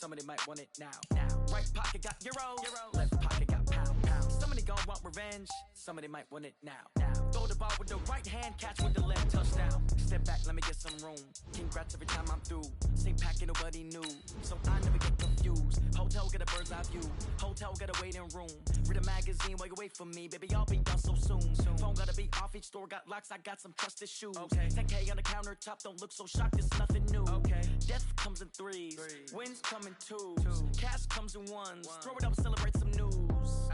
Somebody might want it now. Right pocket got euro, left pocket got pound. Somebody gon' want revenge. Somebody might want it now. Throw the ball with the right hand, catch with the left, touchdown. Step back, let me get some room. Congrats every time I'm through. Same packet, nobody knew, so I never get confused. Hotel get a bird's eye view. Hotel get a waiting room. Read a magazine while you wait for me, baby. I'll be done so soon. Phone gotta be off. Each store got locks. I got some trusted shoes. 10K on the countertop. Don't look so shocked. It's nothing new. Death comes in threes. Wins come in twos. Cash comes in ones. Throw it up, celebrate some news.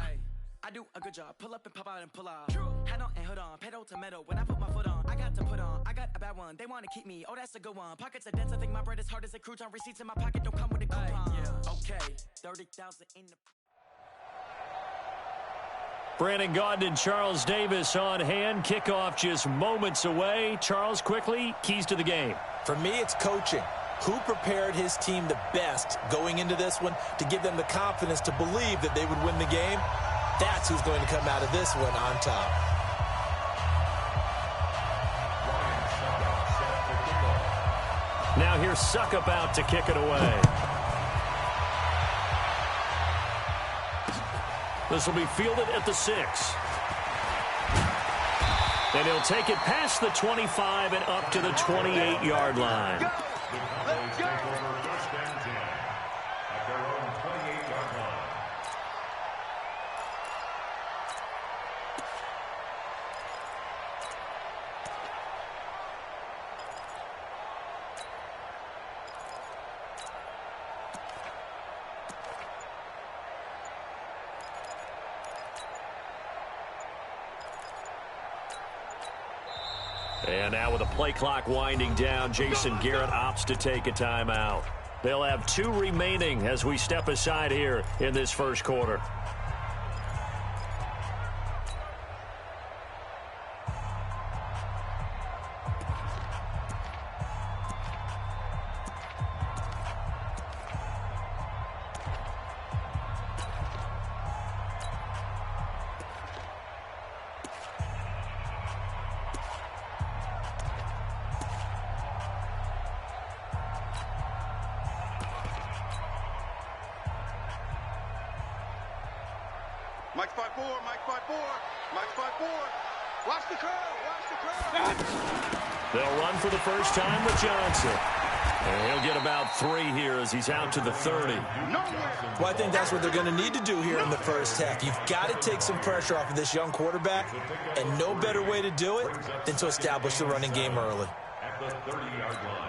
I do a good job. Pull up and pop out and pull off. Hat on and hood on. Pedal to metal. When I put my foot on, I got to put on. I got a bad one. They want to keep me. Oh, that's a good one. Pockets are dense. I think my bread is hard as a crouton. Receipts in my pocket don't come with a coupon. Okay, 30,000 in the... Brandon Gaudin and Charles Davis on hand. Kickoff just moments away. Charles, quickly, keys to the game. For me, it's coaching. Who prepared his team the best going into this one to give them the confidence to believe that they would win the game? That's who's going to come out of this one on top. Now here's Suckup out to kick it away. This will be fielded at the 6. And he'll take it past the 25 and up to the 28-yard line. Let's go. First and 10 at their own 28-yard line. And now with the play clock winding down, Jason Garrett opts to take a timeout. They'll have 2 remaining as we step aside here in this first quarter. Mike 5-4, Mike 5-4, Mike 5-4. Watch the curl, watch the curl. They'll run for the first time with Johnson. And he'll get about 3 here as he's out to the 30. Well, I think that's what they're going to need to do here in the first half. You've got to take some pressure off of this young quarterback, and no better way to do it than to establish the running game early. At the 30-yard line.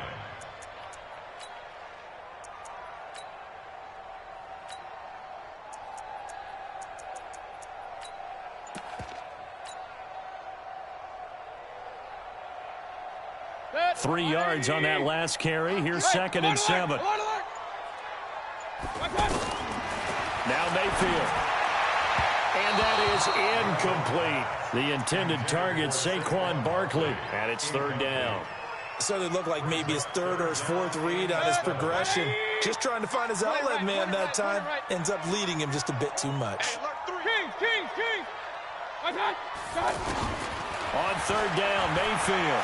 Three yards on that last carry. Here's 2nd and 7. Now Mayfield. And that is incomplete. The intended target, Saquon Barkley. And it's 3rd down. So they look like maybe his 3rd or his 4th read on his progression. Just trying to find his outlet man that time. Ends up leading him just a bit too much. On 3rd down, Mayfield.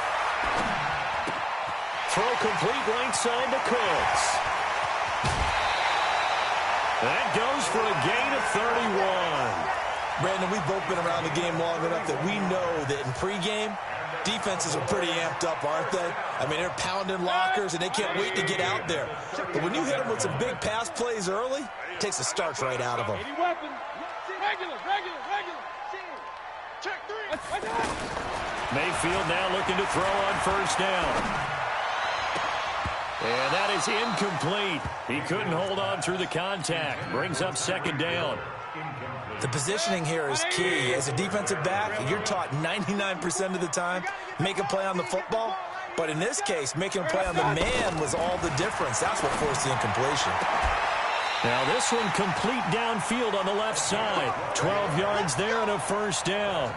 Throw complete right side to Cooks. That goes for a gain of 31. Brandon, we've both been around the game long enough that we know that in pregame, defenses are pretty amped up, aren't they? I mean, they're pounding lockers, and they can't wait to get out there. But when you hit them with some big pass plays early, it takes the starch right out of them. Mayfield now looking to throw on 1st down. And that is incomplete. He couldn't hold on through the contact. Brings up 2nd down. The positioning here is key. As a defensive back, you're taught 99% of the time, make a play on the football. But in this case, making a play on the man was all the difference. That's what forced the incompletion. Now this one complete downfield on the left side. 12 yards there and a 1st down.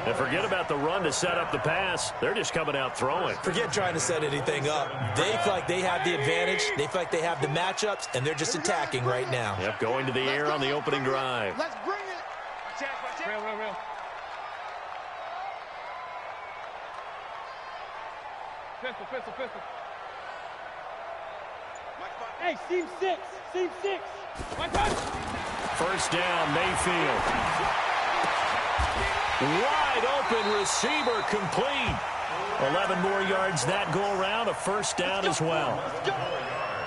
And forget about the run to set up the pass. They're just coming out throwing. Forget trying to set anything up. They feel like they have the advantage. They feel like they have the matchups, and they're just attacking right now. Yep, going to the air on the opening drive. Let's bring it. Real. Pistol. Mike 5-4. Hey, seam six. First down, Mayfield. Wide open receiver, complete. 11 more yards that go around, a first down as well.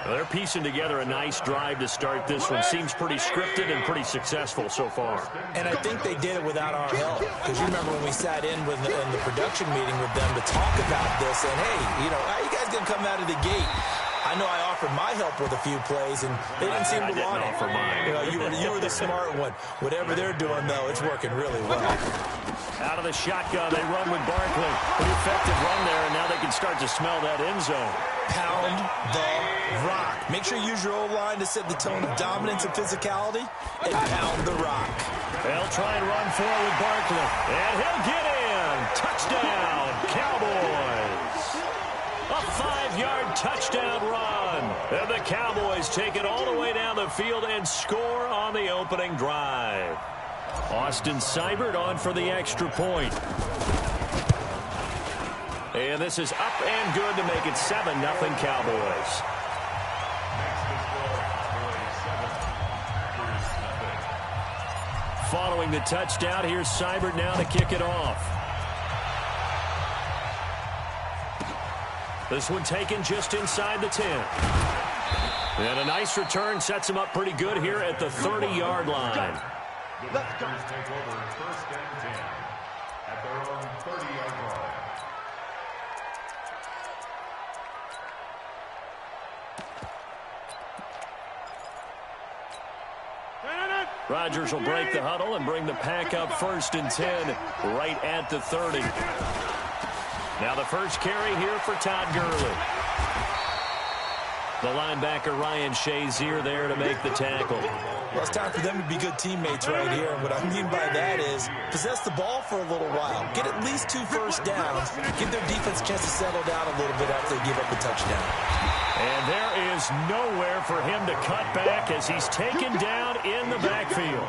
They're piecing together a nice drive to start this one. Seems pretty scripted and pretty successful so far. And I think they did it without our help. Because you remember when we sat in the production meeting with them to talk about this, and hey, how you guys going to come out of the gate? I know I offered my help with a few plays, and they didn't seem to want it. Offer mine. You were the smart one. Whatever they're doing, though, it's working really well. Out of the shotgun, they run with Barkley. Pretty effective run there, and now they can start to smell that end zone. Pound the rock. Make sure you use your O-line to set the tone of dominance and physicality, and pound the rock. They'll try and run forward with Barkley, and he'll get in. Touchdown, Cowboys. A 5-yard touchdown run. And the Cowboys take it all the way down the field and score on the opening drive. Austin Seibert on for the extra point. And this is up and good to make it 7-0 Cowboys. Following the touchdown, here's Seibert now to kick it off. This one taken just inside the 10. And a nice return sets him up pretty good here at the 30-yard line. Let's go. Take over first and 10 at their own 30-yard line. Rodgers will break the huddle and bring the pack up first and 10 right at the 30. Now the first carry here for Todd Gurley. The linebacker Ryan Shazier there to make the tackle. Well, it's time for them to be good teammates right here. And what I mean by that is possess the ball for a little while. Get at least 2 first downs. Give their defense a chance to settle down a little bit after they give up a touchdown. And there is nowhere for him to cut back as he's taken down in the backfield.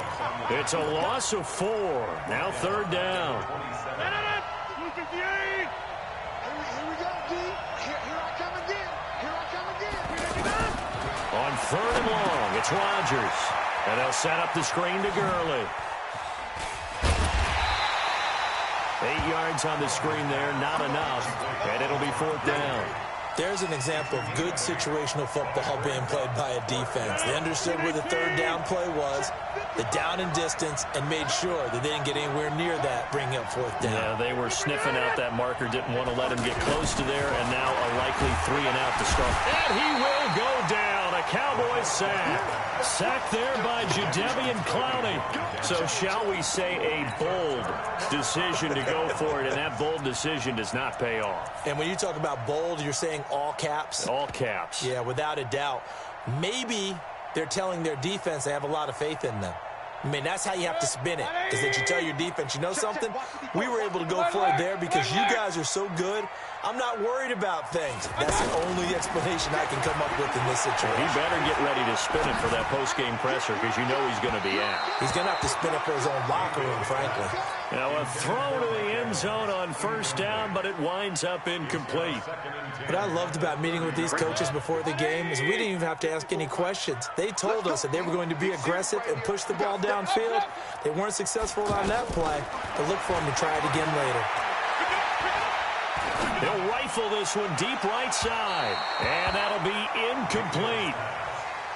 It's a loss of 4. Now third down. On third and long, it's Rodgers. And they'll set up the screen to Gurley. 8 yards on the screen there, not enough. And it'll be fourth down. There's an example of good situational football being played by a defense. They understood where the third down play was, the down and distance, and made sure that they didn't get anywhere near that, bringing up fourth down. Yeah, they were sniffing out that marker, didn't want to let him get close to there, and now a likely 3 and out to start. And he will go down. A Cowboys sack. Sacked there by Jadeveon Clowney. So shall we say a bold decision to go for it, and that bold decision does not pay off. And when you talk about bold, you're saying all caps? All caps. Yeah, without a doubt. Maybe they're telling their defense they have a lot of faith in them. I mean, that's how you have to spin it, is that you tell your defense, you know something? We were able to go for it there because you guys are so good. I'm not worried about things. That's the only explanation I can come up with in this situation. He better get ready to spin it for that post-game presser because you know he's going to be out. He's going to have to spin it for his own locker room, frankly. Now a throw to the end zone on first down, but it winds up incomplete. What I loved about meeting with these coaches before the game is we didn't even have to ask any questions. They told us that they were going to be aggressive and push the ball downfield. They weren't successful on that play, but look for them to try it again later. They'll rifle this one deep right side, and that'll be incomplete.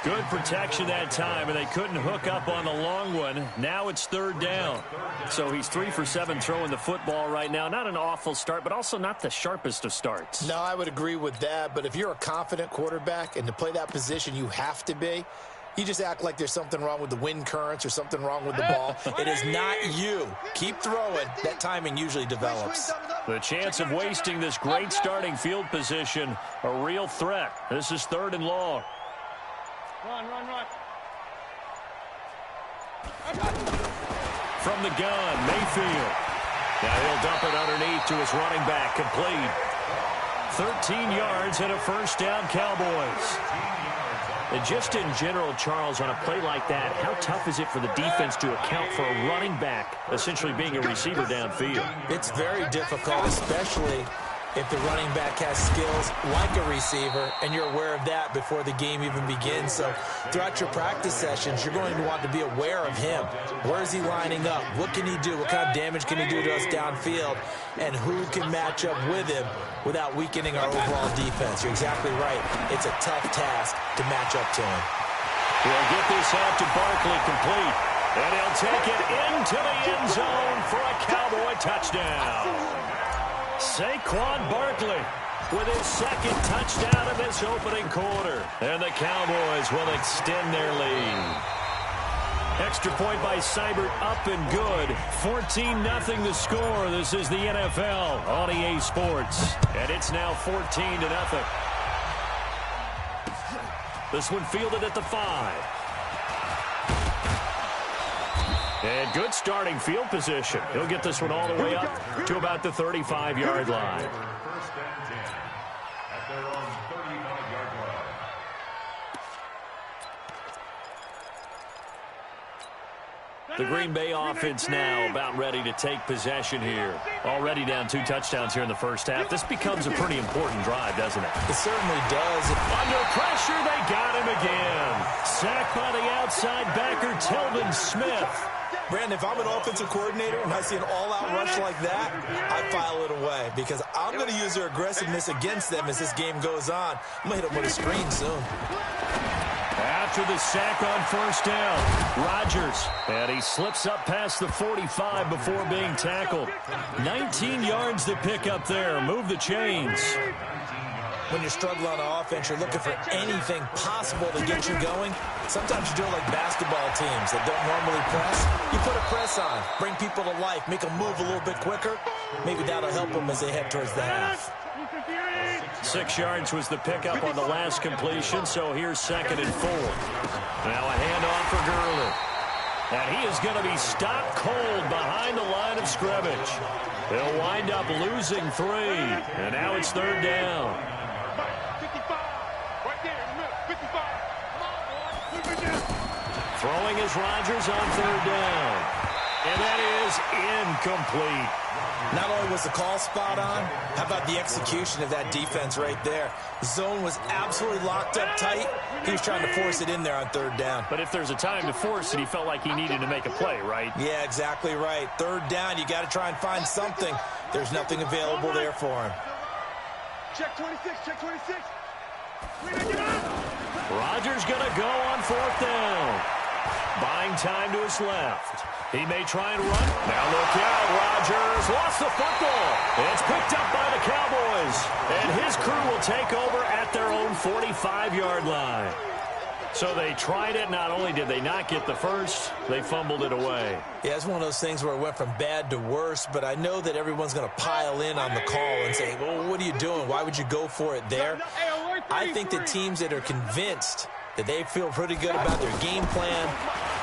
Good protection that time, and they couldn't hook up on the long one. Now it's third down. So he's 3 for 7 throwing the football right now. Not an awful start, but also not the sharpest of starts. No, I would agree with that, but if you're a confident quarterback and to play that position you have to be, you just act like there's something wrong with the wind currents or something wrong with the ball. It is not you. Keep throwing. That timing usually develops. The chance of wasting this great starting field position, a real threat. This is third and long. Run. From the gun, Mayfield. Now he'll dump it underneath to his running back, complete. 13 yards and a first down, Cowboys. And just in general, Charles, on a play like that, how tough is it for the defense to account for a running back essentially being a receiver downfield? It's very difficult, especially If the running back has skills like a receiver, and you're aware of that before the game even begins. So throughout your practice sessions, you're going to want to be aware of him. Where is he lining up? What can he do? What kind of damage can he do to us downfield? And who can match up with him without weakening our overall defense? You're exactly right. It's a tough task to match up to him. He'll get this out to Barkley complete. And he'll take it into the end zone for a Cowboy touchdown. Saquon Barkley with his second touchdown of this opening quarter. And the Cowboys will extend their lead. Extra point by Seibert up and good. 14-0 the score. This is the NFL on EA Sports. And it's now 14-0. This one fielded at the 5. And good starting field position. He'll get this one all the way up to about the 35-yard line. First and 10 at their own 35-yard line. The Green Bay offense now about ready to take possession here. Already down 2 touchdowns here in the first half. This becomes a pretty important drive, doesn't it? It certainly does. Under pressure, they got him again. Sacked by the outside backer, Telvin Smith. Brandon, if I'm an offensive coordinator and I see an all-out rush like that, I file it away because I'm going to use their aggressiveness against them as this game goes on. I'm going to hit them with a screen soon. After the sack on first down, Rodgers, and he slips up past the 45 before being tackled. 19 yards to pick up there. Move the chains. When you're struggling on offense, you're looking for anything possible to get you going. Sometimes you do it like basketball teams that don't normally press. You put a press on, bring people to life, make them move a little bit quicker. Maybe that'll help them as they head towards the half. 6 yards was the pickup on the last completion, so here's 2nd and 4. Now a handoff for Gurley. And he is going to be stopped cold behind the line of scrimmage. They'll wind up losing 3, and now it's 3rd down. 55. Right there in the middle. 55. Come on, boy. Move it down. Throwing is Rodgers on 3rd down. And that is incomplete. Not only was the call spot on, how about the execution of that defense right there? Zone was absolutely locked up tight. He was trying to force it in there on 3rd down. But if there's a time to force it, he felt like he needed to make a play, right? Yeah, exactly right. 3rd down, you got to try and find something. There's nothing available there for him. Check 26. Check 26. Rodgers going to go on 4th down. Buying time to his left. He may try and run. Now look out, Rodgers lost the football. It's picked up by the Cowboys. And his crew will take over at their own 45-yard line. So they tried it. Not only did they not get the first, they fumbled it away. Yeah, it's one of those things where it went from bad to worse, but I know that everyone's going to pile in on the call and say, well, what are you doing? Why would you go for it there? I think the teams that are convinced that they feel pretty good about their game plan,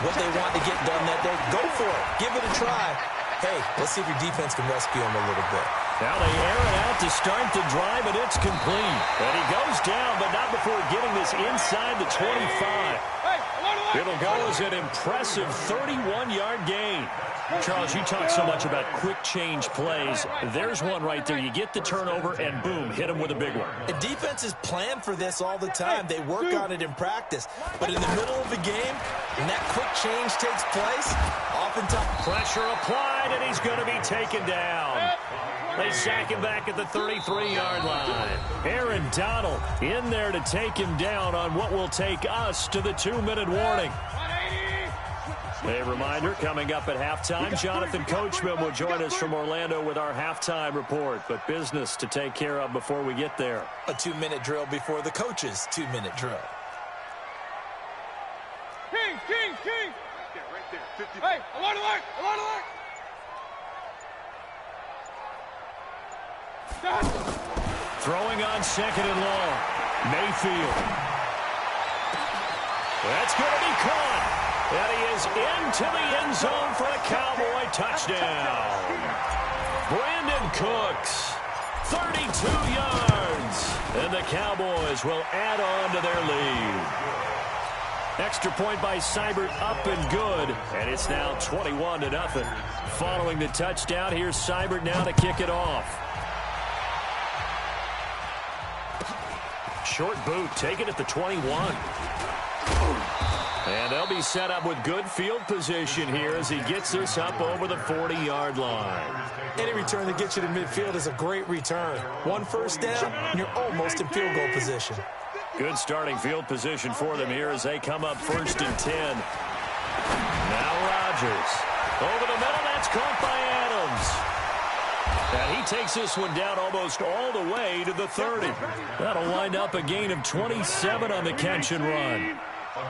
what they want to get done that day, go for it. Give it a try. Hey, let's see if your defense can rescue them a little bit. Now they air it out to start the drive, and it's complete. And he goes down, but not before getting this inside the 25. It'll go as an impressive 31-yard gain. Charles, you talk so much about quick change plays. There's one right there. You get the turnover, and boom, hit him with a big one. And defenses plan for this all the time. They work on it in practice. But in the middle of the game, when that quick change takes place, oftentimes pressure applied, and he's going to be taken down. They sack him back at the 33-yard line. Aaron Donald in there to take him down on what will take us to the 2-minute warning. A reminder, coming up at halftime, Jonathan Coachman will join us from Orlando with our halftime report. But business to take care of before we get there. A 2-minute drill before the coach's 2-minute drill. King. Right there. 50. Hey, alert. Throwing on 2nd and long. Mayfield. That's going to be caught. And he is into the end zone for a Cowboy touchdown. Brandon Cooks, 32 yards. And the Cowboys will add on to their lead. Extra point by Seibert up and good. And it's now 21-0. Following the touchdown, here's Seibert now to kick it off. short boot taken at the 21. And they'll be set up with good field position here as he gets this up over the 40-yard line. Any return that gets you to midfield is a great return. One first down, and you're almost in field goal position. Good starting field position for them here as they come up 1st and 10. Now Rodgers. Over the middle, that's caught by Adams. And he takes this one down almost all the way to the 30. That'll wind up a gain of 27 on the catch and run.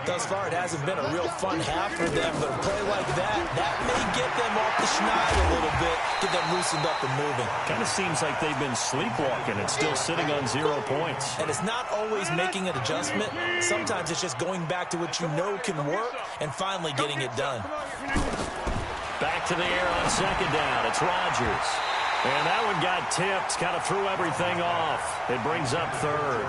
Thus far, it hasn't been a real fun half for them, but a play like that may get them off the schneid a little bit, get them loosened up and moving. Kind of seems like they've been sleepwalking and still sitting on 0 points. And it's not always making an adjustment. Sometimes it's just going back to what you know can work and finally getting it done. Back to the air on 2nd down. It's Rodgers. And that one got tipped, kind of threw everything off. It brings up 3rd.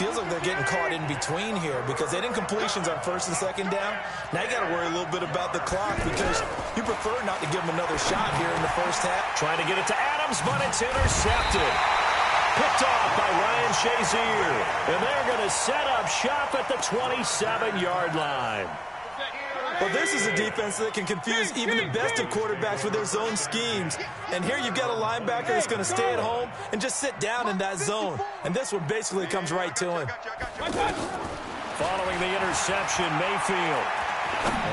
Feels like they're getting caught in between here because they didn't completions on 1st and 2nd down. Now you got to worry a little bit about the clock because you prefer not to give them another shot here in the first half. Trying to get it to Adams, but it's intercepted. Picked off by Ryan Shazier. And they're going to set up shop at the 27-yard line. Well, this is a defense that can confuse even the best of quarterbacks with their zone schemes. And here you've got a linebacker that's going to stay at home and just sit down in that zone. And this one basically comes right to him. Following the interception, Mayfield.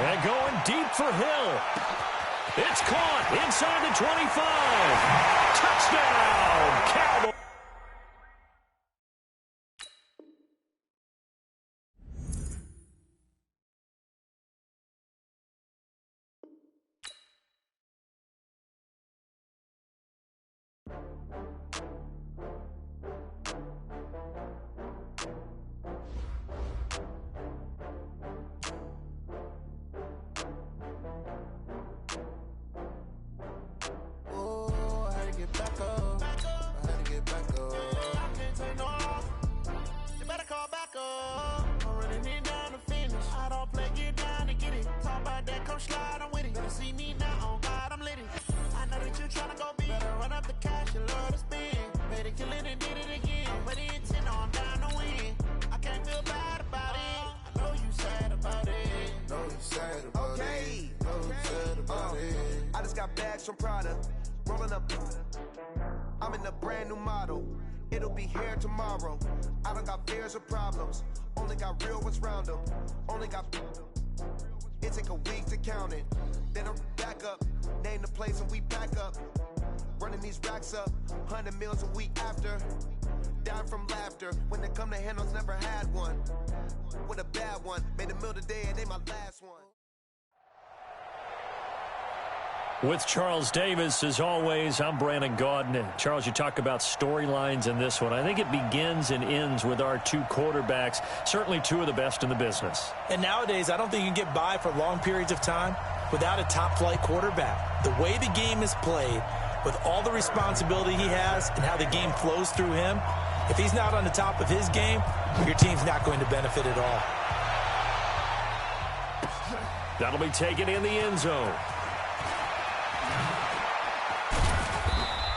And going deep for Hill. It's caught inside the 25. Touchdown, Cowboys. From Prada, rolling up. I'm in a brand new model. It'll be here tomorrow. I don't got fears or problems. Only got real ones round them. Only got. It take a week to count it. Then I'm back up. Name the place and we back up. Running these racks up. 100 meals a week after. Dying from laughter. When they come to handles, never had one. With a bad one. Made a meal today and they my last one. With Charles Davis, as always, I'm Brandon Gaudin. And Charles, you talk about storylines in this one. I think it begins and ends with our 2 quarterbacks, certainly 2 of the best in the business. And nowadays, I don't think you can get by for long periods of time without a top-flight quarterback. The way the game is played, with all the responsibility he has and how the game flows through him, if he's not on the top of his game, your team's not going to benefit at all. That'll be taken in the end zone.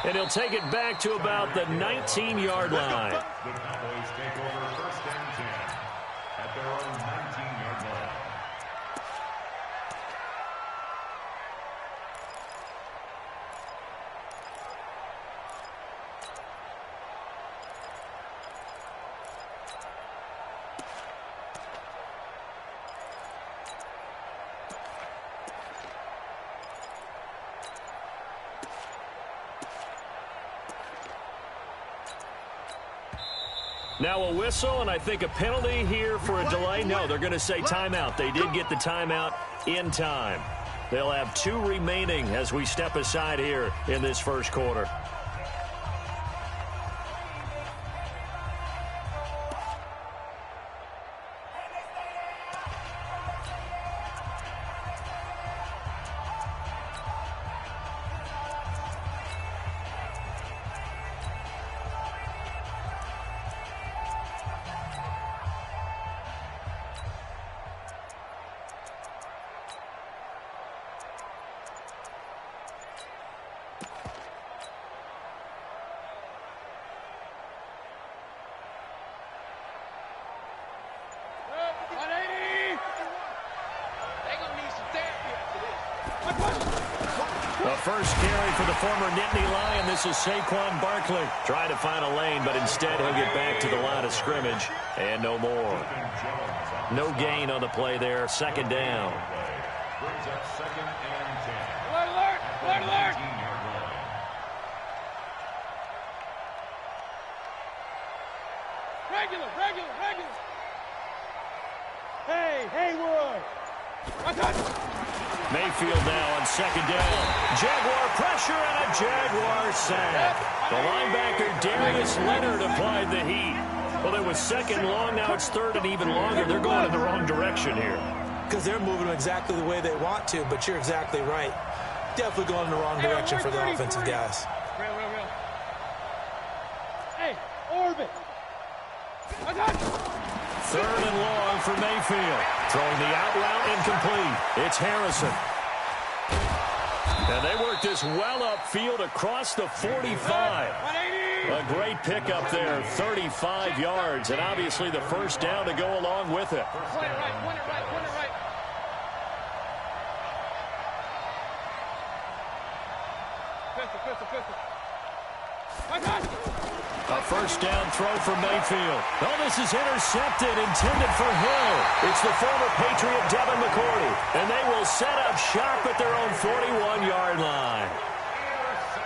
And he'll take it back to about the 19-yard line. The Cowboys take over 1st and 10 at their own 19-yard line. Now a whistle, and I think a penalty here for a delay. No, they're going to say timeout. They did get the timeout in time. They'll have 2 remaining as we step aside here in this first quarter. first carry for the former Nittany Lion. This is Saquon Barkley. Trying to find a lane, but instead he'll get back to the line of scrimmage. And no more. No gain on the play there. Second down. Brings up 2nd and 10. Alert, alert, alert, alert. 18-yard line. Regular, regular, regular. Hey, Haywood. Mayfield now on second down. Jaguar pressure and a Jaguar sack. The linebacker Darius Leonard applied the heat. Well, it was second long. Now it's third and even longer. They're going in the wrong direction here. Because they're moving exactly the way they want to, but you're exactly right. Definitely going in the wrong direction for the offensive guys. Real. Hey, orbit. Third and long for Mayfield. Throwing the out route incomplete. It's Harrison. And they work this well upfield across the 45. A great pickup there, 35 yards, and obviously the first down to go along with it. Point it right, point it right, point it right. Pistol. A first down throw for Mayfield. Oh, this is intercepted, intended for Hill. It's the former Patriot Devin McCourty, and they will set up shop at their own 41-yard line.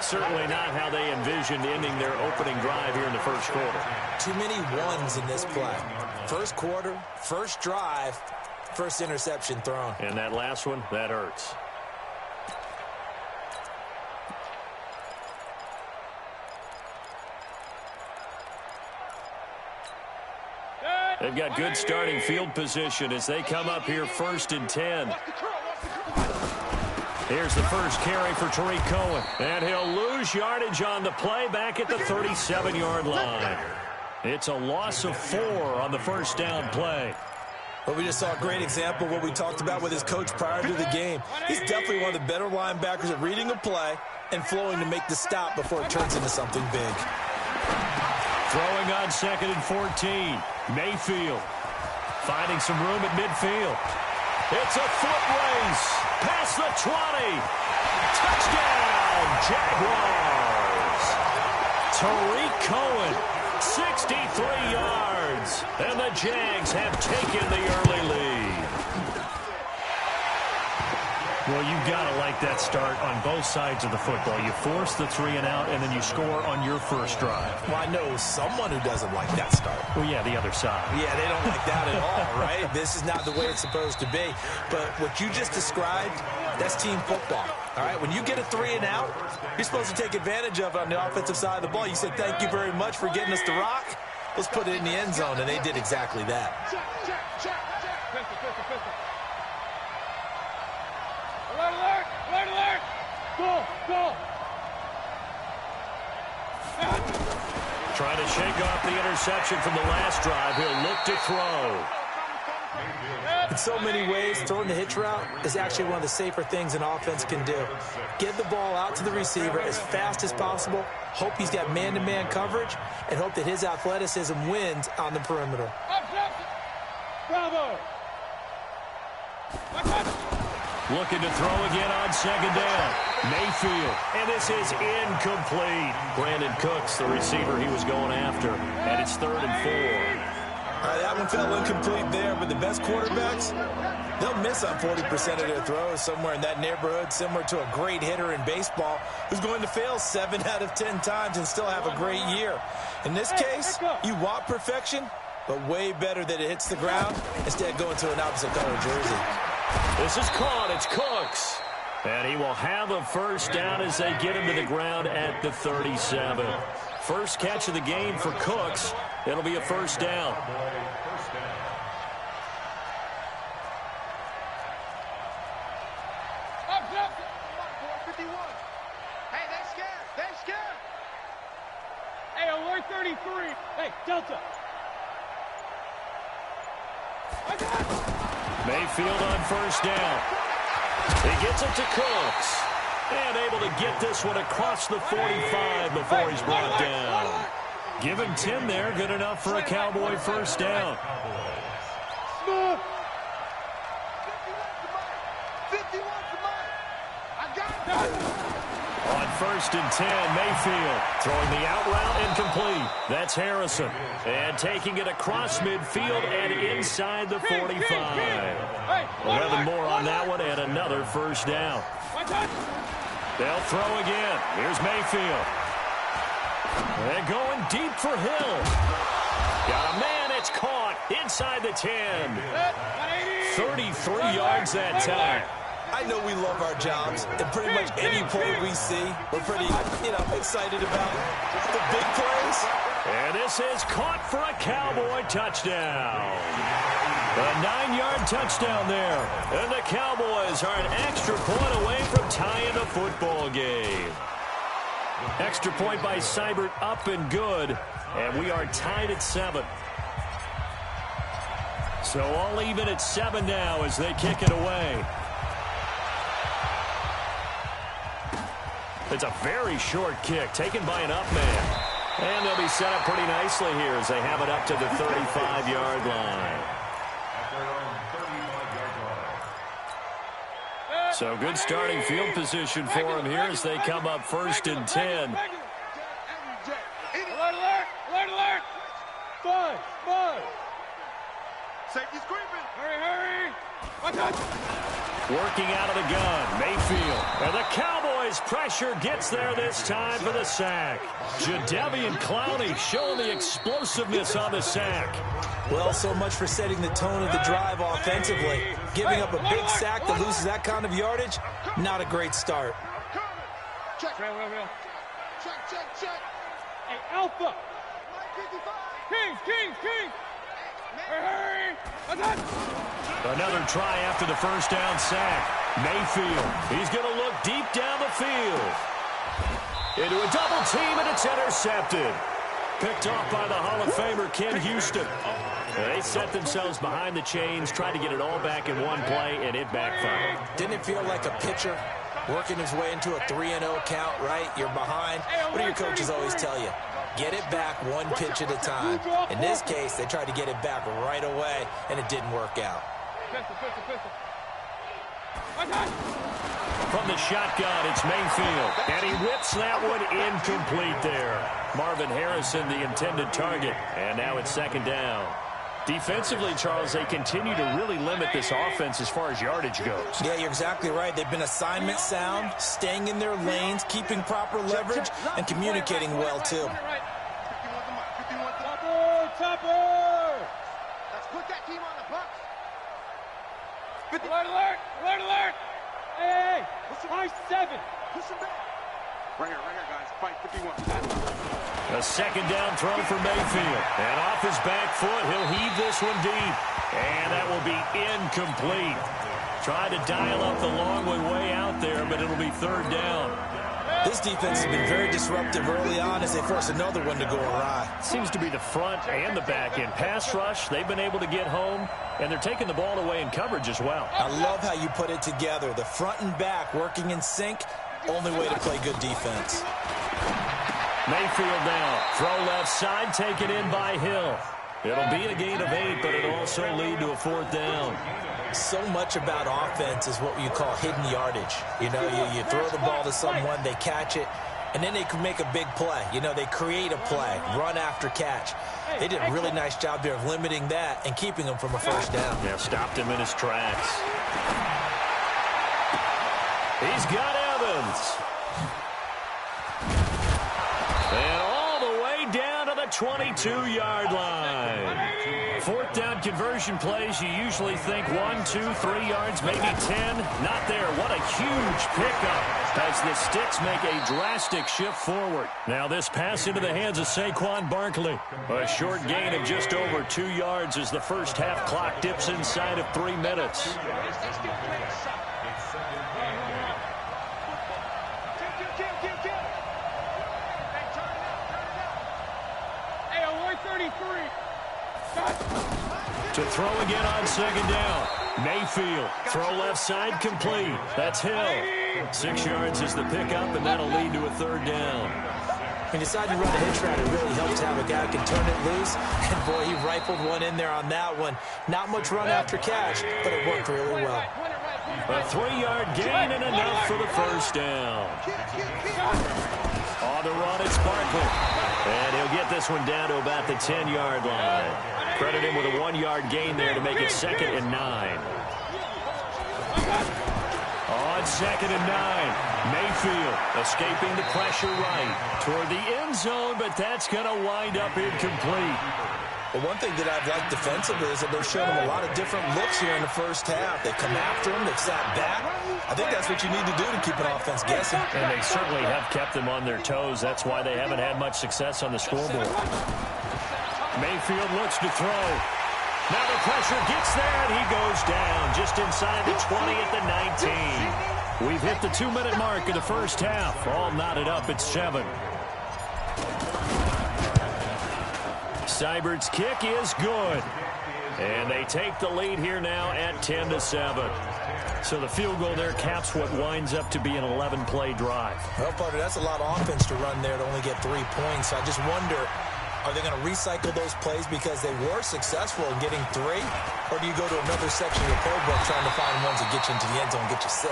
Certainly not how they envisioned ending their opening drive here in the first quarter. Too many ones in this play. First quarter, first drive, first interception thrown. And that last one, that hurts. They've got good starting field position as they come up here 1st and 10. Here's the first carry for Tariq Cohen. And he'll lose yardage on the play back at the 37-yard line. It's a loss of 4 on the first down play. Well, we just saw a great example of what we talked about with his coach prior to the game. He's definitely one of the better linebackers at reading a play and flowing to make the stop before it turns into something big. Throwing on 2nd and 14. Mayfield finding some room at midfield. It's a foot race past the 20. Touchdown, Jaguars. Tariq Cohen, 63 yards. And the Jags have taken the early lead. Well, you've got to like that start on both sides of the football. You force the 3 and out, and then you score on your first drive. Well, I know someone who doesn't like that start. Well, yeah, the other side. Yeah, they don't like that at all, right? This is not the way it's supposed to be. But what you just described, that's team football, all right? When you get a 3 and out, you're supposed to take advantage of it on the offensive side of the ball. You said, thank you very much for getting us the rock. Let's put it in the end zone, and they did exactly that. Pistol. Alert. Go. Trying to shake off the interception from the last drive. He'll look to throw. In so many ways, throwing the hitch route is actually one of the safer things an offense can do. Get the ball out to the receiver as fast as possible, hope he's got man-to-man coverage, and hope that his athleticism wins on the perimeter. Bravo. Looking to throw again on second down. Mayfield, and this is incomplete. Brandon Cooks, the receiver he was going after, and it's 3rd and 4. All right, that one fell incomplete there, but the best quarterbacks, they'll miss on 40% of their throws, somewhere in that neighborhood, similar to a great hitter in baseball who's going to fail 7 out of 10 times and still have a great year. In this case, you want perfection, but way better that it hits the ground instead of going to an opposite color jersey. This is caught. It's Cooks. And he will have a first down as they get him to the ground at the 37. First catch of the game for Cooks. It'll be a first down. Hey, they scared. Hey, alert 33. Hey, Delta. Mayfield on first down. He gets it to Cooks. And able to get this one across the 45 before he's brought down. Give him 10 there. Good enough for a Cowboy first down. 51 for Mike. I got it. first and 10. Mayfield throwing the out route incomplete. That's Harrison. And taking it across midfield and inside the 45. 11 more on that one and another first down. They'll throw again. Here's Mayfield. And going deep for Hill. Got a man. It's caught inside the 10. 33 yards that time. I know we love our jobs, and pretty much any play we see, we're pretty, excited about the big plays. And this is caught for a Cowboy touchdown. A 9-yard touchdown there. And the Cowboys are an extra point away from tying the football game. Extra point by Seibert up and good. And we are tied at 7. So all even at 7 now as they kick it away. It's a very short kick taken by an up man. And they'll be set up pretty nicely here as they have it up to the 35-yard line. So good starting field position for them here as they come up first and 10. Alert, alert! Alert, alert! 5. Safety's creeping. Hurry! Watch out! Working out of the gun, Mayfield. And the Cowboys' pressure gets there this time for the sack. Jadeveon Clowney showing the explosiveness on the sack. Well, so much for setting the tone of the drive offensively. Giving up a big sack that loses that kind of yardage, not a great start. Check. Real. Check. Hey, Alpha! Kings! Hurry! Watch out! Another try after the first down sack. Mayfield, he's going to look deep down the field. Into a double team, and it's intercepted. Picked off by the Hall of Famer, Ken Houston. They set themselves behind the chains, tried to get it all back in one play, and it backfired. Didn't it feel like a pitcher working his way into a 3-0 count, right? You're behind. What do your coaches always tell you? Get it back one pitch at a time. In this case, they tried to get it back right away, and it didn't work out. Pistol. From the shotgun, it's Mayfield. And he whips that one incomplete there. Marvin Harrison, the intended target. And now it's second down. Defensively, Charles, they continue to really limit this offense as far as yardage goes. Yeah, you're exactly right. They've been assignment sound, staying in their lanes, keeping proper leverage, and communicating well, too. Topper! Let's put that team on the box. Alert! Hey! High 7! Push him back. Right here, guys. Fight 51. A second down throw for Mayfield. And off his back foot, he'll heave this one deep. And that will be incomplete. Tried to dial up the long one way out there, but it'll be third down. This defense has been very disruptive early on as they force another one to go awry. Seems to be the front and the back end. Pass rush, they've been able to get home, and they're taking the ball away in coverage as well. I love how you put it together. The front and back working in sync, only way to play good defense. Mayfield now, throw left side, taken in by Hill. It'll be a gain of 8, but it'll also lead to a fourth down. So much about offense is what you call hidden yardage. You throw the ball to someone, they catch it, and then they can make a big play. They create a play, run after catch. They did a really nice job there of limiting that and keeping him from a first down. Yeah, stopped him in his tracks. He's got Evans. And all the way down to the 22-yard line. Fourth down conversion plays, you usually think 1, 2, 3 yards, maybe 10. Not there. What a huge pickup as the Sticks make a drastic shift forward. Now this pass into the hands of Saquon Barkley. A short gain of just over 2 yards as the first half clock dips inside of 3 minutes. Hey, alert 33! To throw again on second down. Mayfield, throw left side complete. That's Hill. 6 yards is the pickup, and that'll lead to a third down. When you decide to run a hitch route, it really helps to have a guy who can turn it loose. And, boy, he rifled one in there on that one. Not much run after catch, but it worked really well. A 3-yard gain and enough for the first down. On the run, it's Barkley. And he'll get this one down to about the 10-yard line. Credit him with a 1-yard gain there to make it 2nd and 9. On 2nd and 9, Mayfield escaping the pressure right toward the end zone, but that's going to wind up incomplete. Well, one thing that I've liked defensively is that they've shown him a lot of different looks here in the first half. They come after him. They've sat back. I think that's what you need to do to keep an offense guessing. And they certainly have kept them on their toes. That's why they haven't had much success on the scoreboard. Mayfield looks to throw. Now the pressure gets there, and he goes down just inside the 20 at the 19. We've hit the 2-minute mark of the first half. All knotted up at 7. Seibert's kick is good. And they take the lead here now at 10-7. So the field goal there caps what winds up to be an 11-play drive. Well, partner, that's a lot of offense to run there to only get 3 points. I just wonder, are they going to recycle those plays because they were successful in getting 3? Or do you go to another section of the playbook trying to find ones that get you into the end zone and get you 6?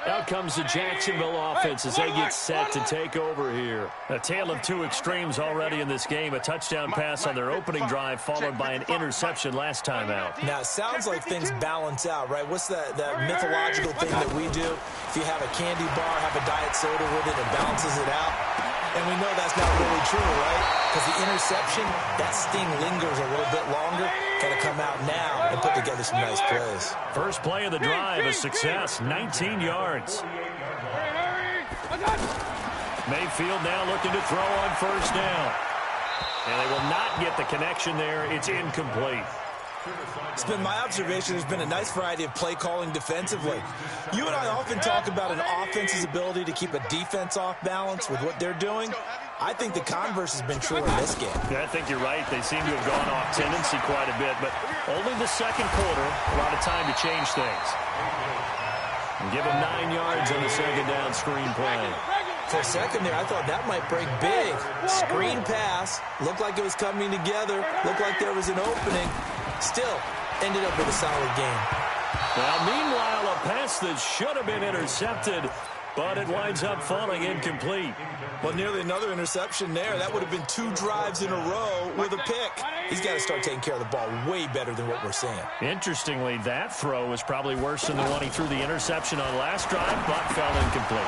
Out comes the Jacksonville offense as they get set to take over here. A tale of 2 extremes already in this game. A touchdown pass on their opening drive followed by an interception last time out. Now, it sounds like things balance out, right? What's that mythological thing that we do? If you have a candy bar, have a diet soda with it, it balances it out. And we know that's not really true, right? Because the interception, that sting lingers a little bit longer. Got to come out now and put together some nice plays. First play of the drive, a success, 19 yards. Mayfield now looking to throw on first down. And they will not get the connection there. It's incomplete. It's been my observation there's been a nice variety of play calling defensively. You and I often talk about an offense's ability to keep a defense off balance with what they're doing. I think the converse has been true in this game. Yeah, I think you're right. They seem to have gone off tendency quite a bit, but only the second quarter, a lot of time to change things. And give them 9 yards on the second down screen play. For a second there, I thought that might break big. Screen pass, looked like it was coming together, looked like there was an opening. Still, ended up with a solid game. Well, meanwhile, a pass that should have been intercepted, but it winds up falling incomplete. Well, nearly another interception there. That would have been 2 drives in a row with a pick. He's got to start taking care of the ball way better than what we're seeing. Interestingly, that throw was probably worse than the one he threw the interception on last drive, but fell incomplete.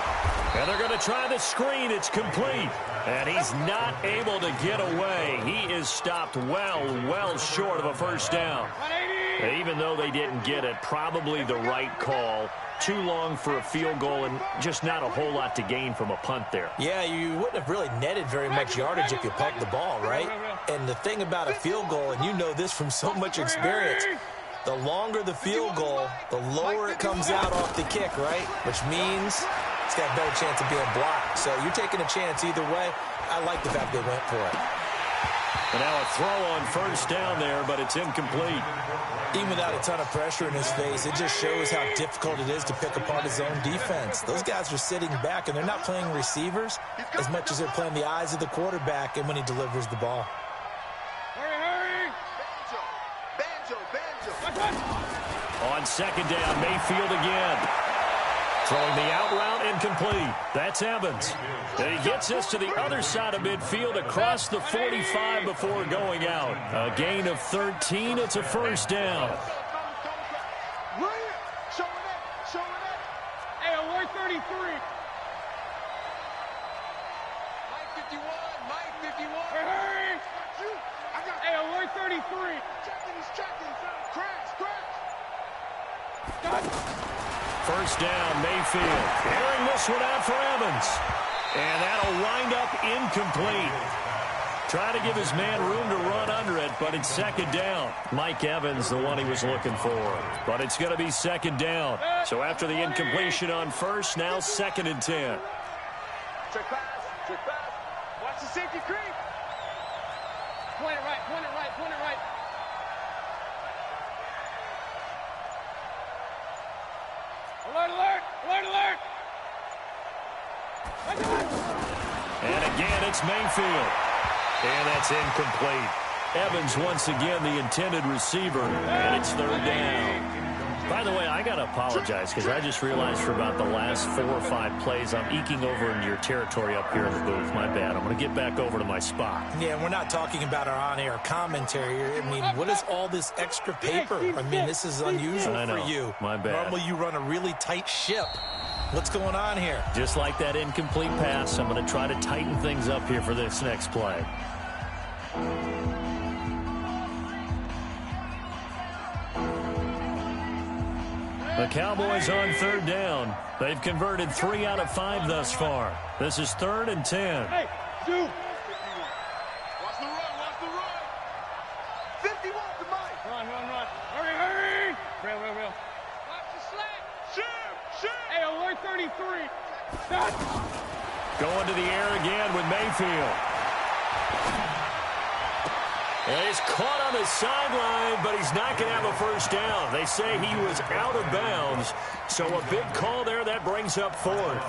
And they're going to try the screen. It's complete. And he's not able to get away. He is stopped well short of a first down. Even though they didn't get it, probably the right call. Too long for a field goal and just not a whole lot to gain from a punt there. Yeah, you wouldn't have really netted very much yardage if you pumped the ball, right? And the thing about a field goal, and you know this from so much experience, the longer the field goal, the lower it comes out off the kick, right? Which means it's got a better chance of being blocked. So you're taking a chance either way. I like the fact they went for it. And now a throw on first down there, but it's incomplete. Even without a ton of pressure in his face, it just shows how difficult it is to pick apart his own defense. Those guys are sitting back, and they're not playing receivers as much as they're playing the eyes of the quarterback and when he delivers the ball. Hurry! Banjo! On second down, Mayfield again. Throwing the out route incomplete. That's Evans. And he gets this to the other side of midfield across the 45 before going out. A gain of 13. It's a first down. Hey, alert 33. Mike 51. Hurry! Hey, alert 33. Checking. Crash. First down, Mayfield. Airing this one out for Evans. And that'll wind up incomplete. Trying to give his man room to run under it, but it's second down. Mike Evans, the one he was looking for. But it's going to be second down. So after the incompletion on first, now 2nd and 10. Check pass. Watch the safety creep. Point it right. Alert! And again, it's Mayfield. And that's incomplete. Evans once again the intended receiver, and it's third down. By the way, I got to apologize because I just realized for about the last 4 or 5 plays I'm eking over into your territory up here in the booth. My bad. I'm going to get back over to my spot. Yeah, we're not talking about our on-air commentary. I mean, what is all this extra paper? I mean, this is unusual for you. My bad. Normally you run a really tight ship. What's going on here? Just like that incomplete pass, I'm going to try to tighten things up here for this next play. The Cowboys on third down. They've converted 3 out of 5 thus far. This is 3rd and 10. Hey, dude. Watch the run, watch the run. 51 to Mike. Run. Hurry, hurry. Real. Watch the slant. Shoot. Hey, alert 33. Going to the air again with Mayfield. And he's caught on the sideline, but he's not going to have a first down. They say he was out of bounds. So a big call there. That brings up 4th.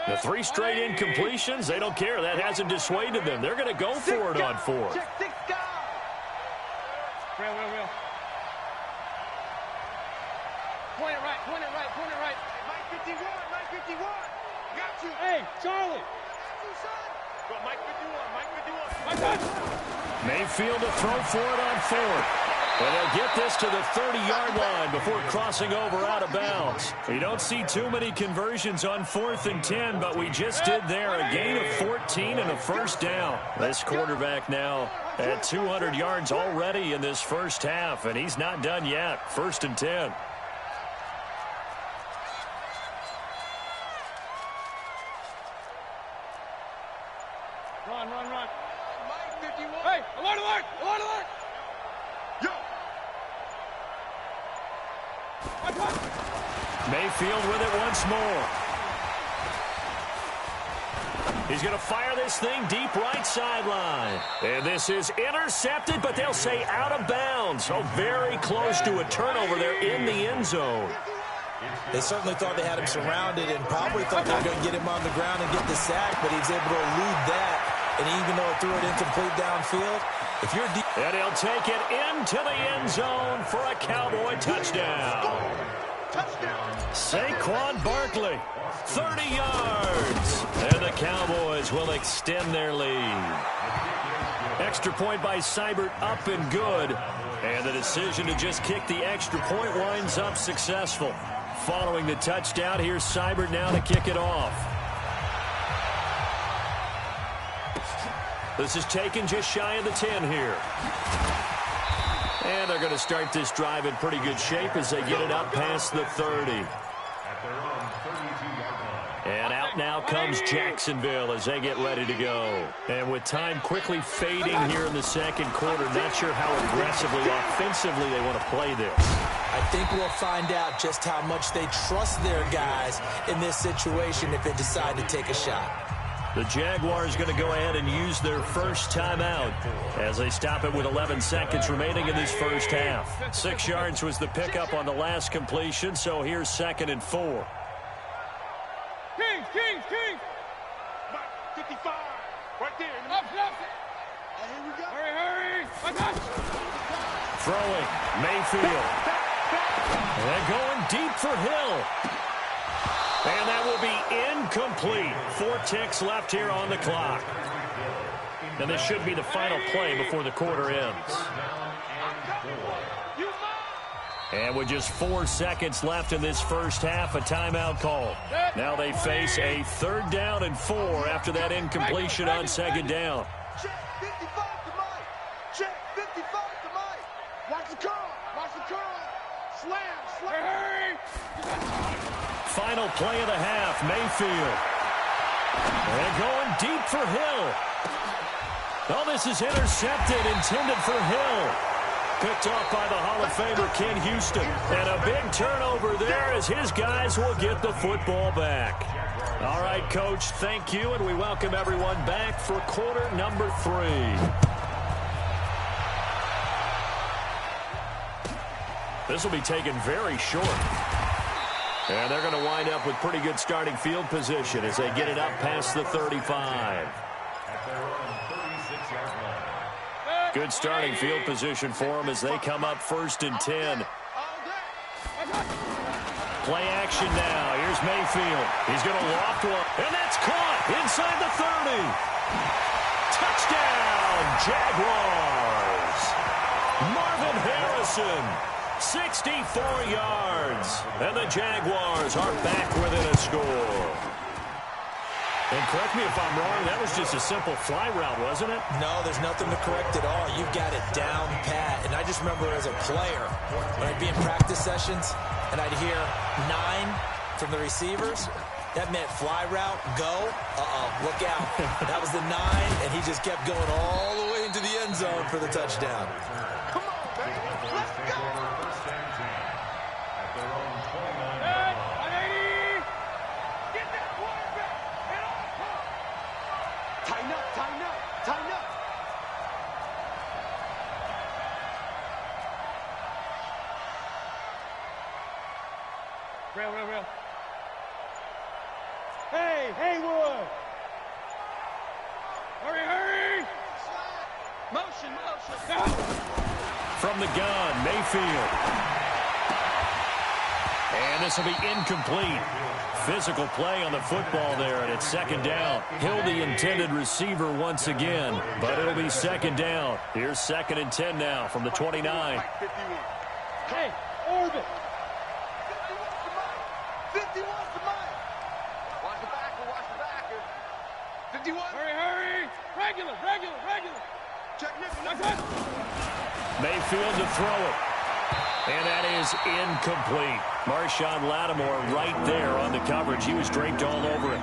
The 3 straight incompletions, they don't care. That hasn't dissuaded them. They're going to go for it on 4th. Real. Point it right. Mike 51. Got you. Hey, Charlie. Go, Mike 51. My God. Mayfield to throw for it on 4th. And they'll get this to the 30-yard line before crossing over out of bounds. You don't see too many conversions on 4th and 10, but we just did there. A gain of 14 and a first down. This quarterback now at 200 yards already in this first half, and he's not done yet. 1st and 10. Run. Mike 51. Hey, alert. Yo. Mayfield with it once more. He's going to fire this thing deep right sideline. And this is intercepted, but they'll say out of bounds. So very close to a turnover there in the end zone. They certainly thought they had him surrounded and probably thought they were going to get him on the ground and get the sack, but he was able to elude that. And even though it threw it incomplete downfield, if you're deep... And he'll take it into the end zone for a Cowboy touchdown. Saquon Barkley, 30 yards. And the Cowboys will extend their lead. Extra point by Seibert up and good. And the decision to just kick the extra point winds up successful. Following the touchdown, here's Seibert now to kick it off. This is taken just shy of the 10 here. And they're going to start this drive in pretty good shape as they get it up past the 30. And out now comes Jacksonville as they get ready to go. And with time quickly fading here in the second quarter, not sure how aggressively, offensively they want to play this. I think we'll find out just how much they trust their guys in this situation if they decide to take a shot. The Jaguars going to go ahead and use their first timeout as they stop it with 11 seconds remaining in this first half. 6 yards was the pickup on the last completion, so here's 2nd and 4. Kings. 55. Right there. Up. Here we go. Hurry. My God. Throwing, Mayfield. And going deep for Hill. And that will be incomplete. 4 ticks left here on the clock. And this should be the final play before the quarter ends. And with just 4 seconds left in this first half, a timeout call. Now they face a 3rd down and 4 after that incompletion on 2nd down. Check 55 to Mike. Check 55 to Mike. Watch the curl. Slam. Hurry. Final play of the half, Mayfield. And going deep for Hill. Oh, this is intercepted, intended for Hill. Picked off by the Hall of Famer Ken Houston. And a big turnover there as his guys will get the football back. All right, Coach, thank you, and we welcome everyone back for quarter number 3. This will be taken very short. And they're going to wind up with pretty good starting field position as they get it up past the 35. Good starting field position for them as they come up 1st and 10. Play action now. Here's Mayfield. He's going to loft one, and that's caught inside the 30. Touchdown, Jaguars. Marvin Harrison, 64 yards. And the Jaguars are back within a score. And correct me if I'm wrong, that was just a simple fly route, wasn't it? No, there's nothing to correct at all. You've got it down pat. And I just remember as a player, when I'd be in practice sessions, and I'd hear 9 from the receivers, that meant fly route, go. Look out. That was the 9, and he just kept going all the way into the end zone for the touchdown. Come on, baby. Let's go. Tighten up, tighten up, tighten up. Real. Hey, Haywood. Hurry. Motion. From the gun, Mayfield. And this will be incomplete. Physical play on the football there, and it's 2nd down. Hill, the intended receiver once again, but it'll be 2nd down. Here's 2nd and 10 now from the 29. Hey, orbit. 51's the mile. Watch the backer. 51. Hurry. Regular. Check nickel. Mayfield to throw it. And that is incomplete. Marshawn Lattimore right there on the coverage. He was draped all over it.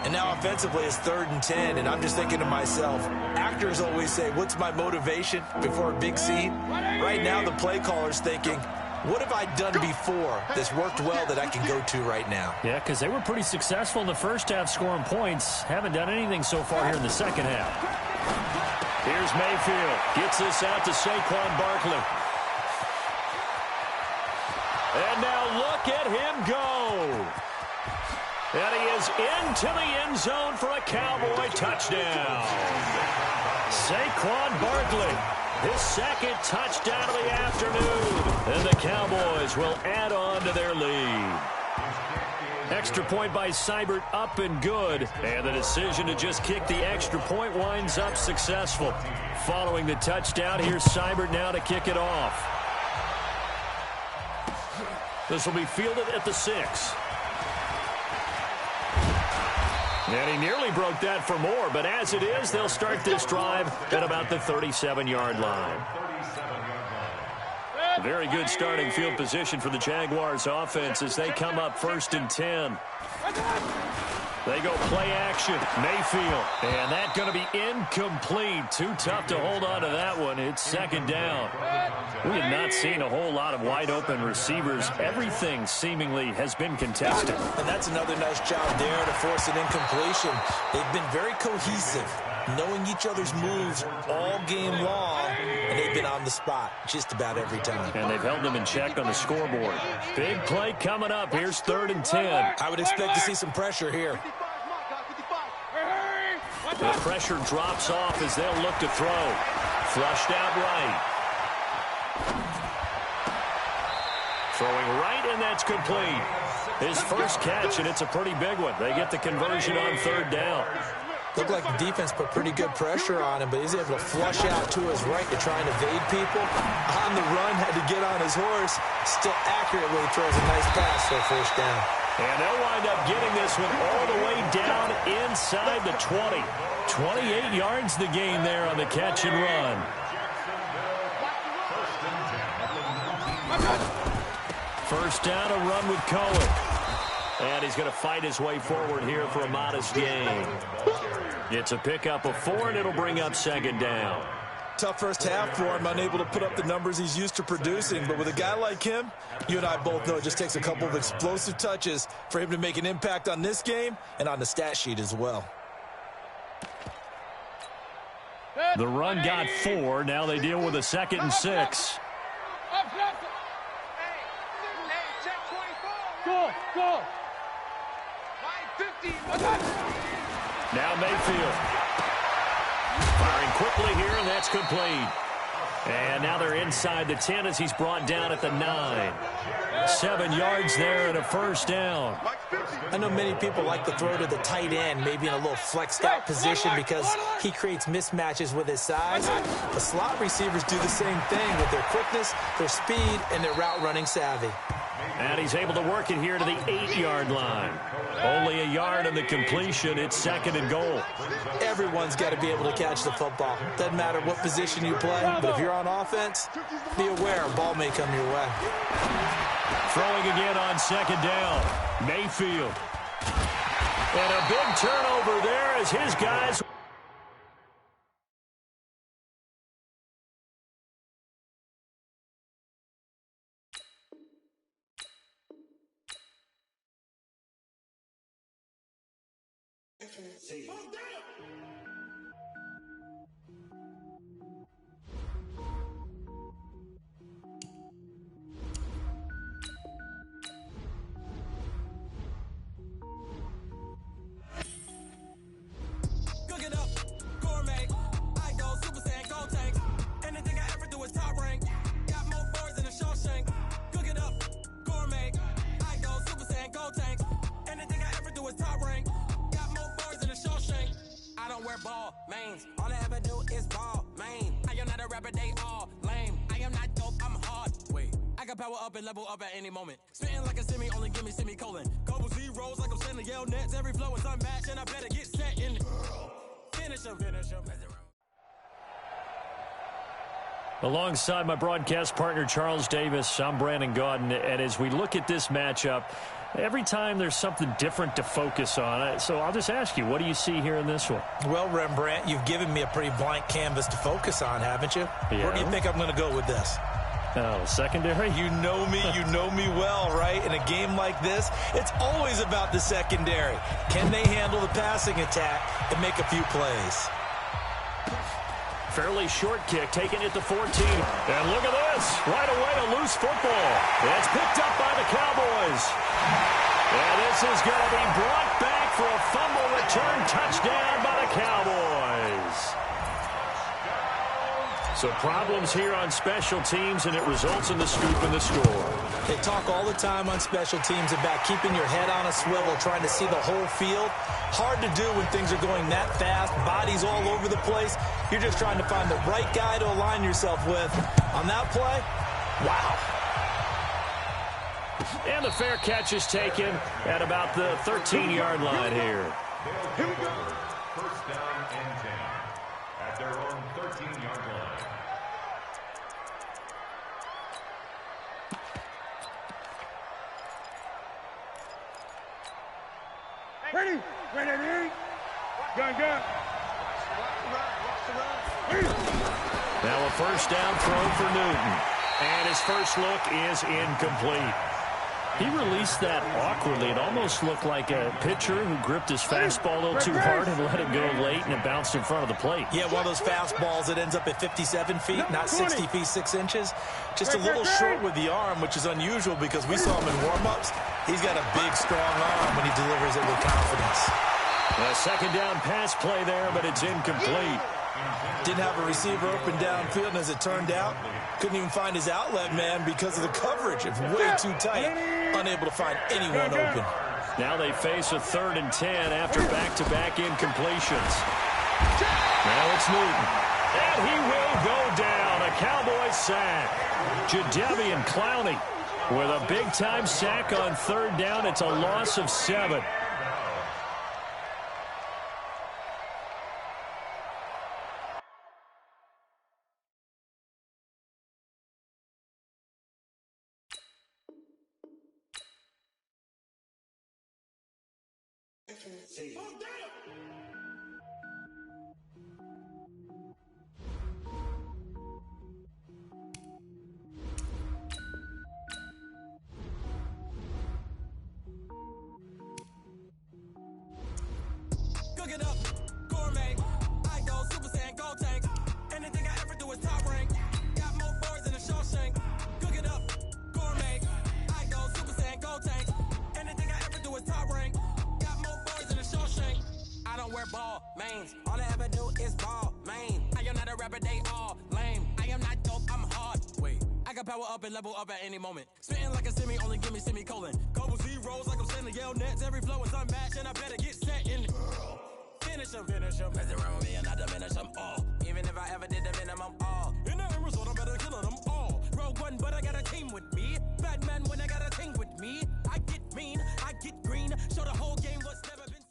And now offensively it's 3rd and 10, and I'm just thinking to myself, actors always say, what's my motivation before a big scene? Right now the play caller's thinking, what have I done before that's worked well that I can go to right now? Yeah, because they were pretty successful in the first half scoring points. Haven't done anything so far here in the second half. Here's Mayfield. Gets this out to Saquon Barkley. And now look at him go. And he is into the end zone for a Cowboy touchdown. Saquon Barkley, his 2nd touchdown of the afternoon. And the Cowboys will add on to their lead. Extra point by Seibert up and good. And the decision to just kick the extra point winds up successful. Following the touchdown, here's Seibert now to kick it off. This will be fielded at the 6. And he nearly broke that for more, but as it is, they'll start this drive at about the 37-yard line. Very good starting field position for the Jaguars offense as they come up 1st and 10. They go play action. Mayfield. And that's going to be incomplete. Too tough to hold on to that one. It's 2nd down. We have not seen a whole lot of wide-open receivers. Everything seemingly has been contested. And that's another nice job there to force an incompletion. They've been very cohesive, knowing each other's moves all game long, and they've been on the spot just about every time. And they've held them in check on the scoreboard. Big play coming up. Here's 3rd and 10. I would expect to see some pressure here. The pressure drops off as they'll look to throw. Flushed out right. Throwing right, and that's complete. His first catch, and it's a pretty big one. They get the conversion on 3rd down. Looked like the defense put pretty good pressure on him, but he's able to flush out to his right to try and evade people. On the run, had to get on his horse. Still accurately throws a nice pass for a 1st down. And they'll wind up getting this one all the way down inside the 20. 28 yards the gain there on the catch and run. First down, a run with Cohen. And he's going to fight his way forward here for a modest gain. It's a pickup of 4, and it'll bring up 2nd down. Tough first half for him, unable to put up the numbers he's used to producing. But with a guy like him, you and I both know it just takes a couple of explosive touches for him to make an impact on this game and on the stat sheet as well. The run got 4. Now they deal with a 2nd and 6. Go. go. Now Mayfield. Firing quickly here, and that's complete. And now they're inside the 10 as he's brought down at the 9. 7 yards there and a first down. I know many people like to throw to the tight end, maybe in a little flexed out position because he creates mismatches with his size. The slot receivers do the same thing with their quickness, their speed, and their route running savvy. And he's able to work it here to the 8-yard line. Only a yard on the completion. It's 2nd and goal. Everyone's got to be able to catch the football. Doesn't matter what position you play, but if you're on offense, be aware a ball may come your way. Throwing again on 2nd down. Mayfield. And a big turnover there as his guys... Ball, mains. All I ever do is ball, main. I am not a rapper, they all lame. I am not dope, I'm hard. Wait, I can power up and level up at any moment. Spitting like a semi, only give me semicolon. Couple zeros like I'm sending yell nets. Every flow is unmatched, and I better get set in. Finish him. Alongside my broadcast partner, Charles Davis, I'm Brandon Gaudin. And as we look at this matchup, every time there's something different to focus on. So I'll just ask you, what do you see here in this one? Well, Rembrandt, you've given me a pretty blank canvas to focus on, haven't you? Yeah. Where do you think I'm going to go with this? Oh, secondary? You know me well, right? In a game like this, it's always about the secondary. Can they handle the passing attack and make a few plays? Fairly short kick, taken at the 14. And look at this. Right away, a loose football. It's picked up by the Cowboys. And this is going to be brought back for a fumble return touchdown by the Cowboys. So problems here on special teams, and it results in the scoop and the score. They talk all the time on special teams about keeping your head on a swivel, trying to see the whole field. Hard to do when things are going that fast, bodies all over the place. You're just trying to find the right guy to align yourself with. On that play, wow. And the fair catch is taken at about the 13-yard line here. Here we go. First down and 10 at their own 13-yard line. Ready? Ready? Gun. Now a first down throw for Newton. And his first look is incomplete. He released that awkwardly. It almost looked like a pitcher who gripped his fastball a little too hard and let it go late, and it bounced in front of the plate. Yeah, one of those fastballs that ends up at 57 feet, not 60 feet, 6 inches. Just a little short with the arm, which is unusual because we saw him in warm-ups. He's got a big, strong arm when he delivers it with confidence. A second down pass play there, but it's incomplete. Didn't have a receiver open downfield, and as it turned out, couldn't even find his outlet man because of the coverage. It's way too tight. Unable to find anyone open. Now they face a 3rd and 10 after back-to-back incompletions. Now it's Newton. And he will go down. A Cowboys sack. Jadeveon Clowney with a big-time sack on 3rd down. It's a loss of 7. Cook it up, gourmet. I go Super Saiyan, gold tank. Anything I ever do is top rank. Got more boards than a Shawshank. Cook it up, gourmet. I go Super Saiyan, gold tank. Anything I ball, mains. All I ever do is ball, main. I am not a rapper, they all lame. I am not dope, I'm hard. Wait, I can power up and level up at any moment. Spitting like a semi, only give me semicolon. Couple zeros like I'm sending yell nets. Every flow is unmatched, and I better get set in. Finish them. Mess around with me and I diminish them all. Even if I ever did the minimum all. In the end result, I'm better killing them all. Rogue one, but I got a team with me. Bad man when I got a team with me. I get mean, I get green. Show the whole game what's never been.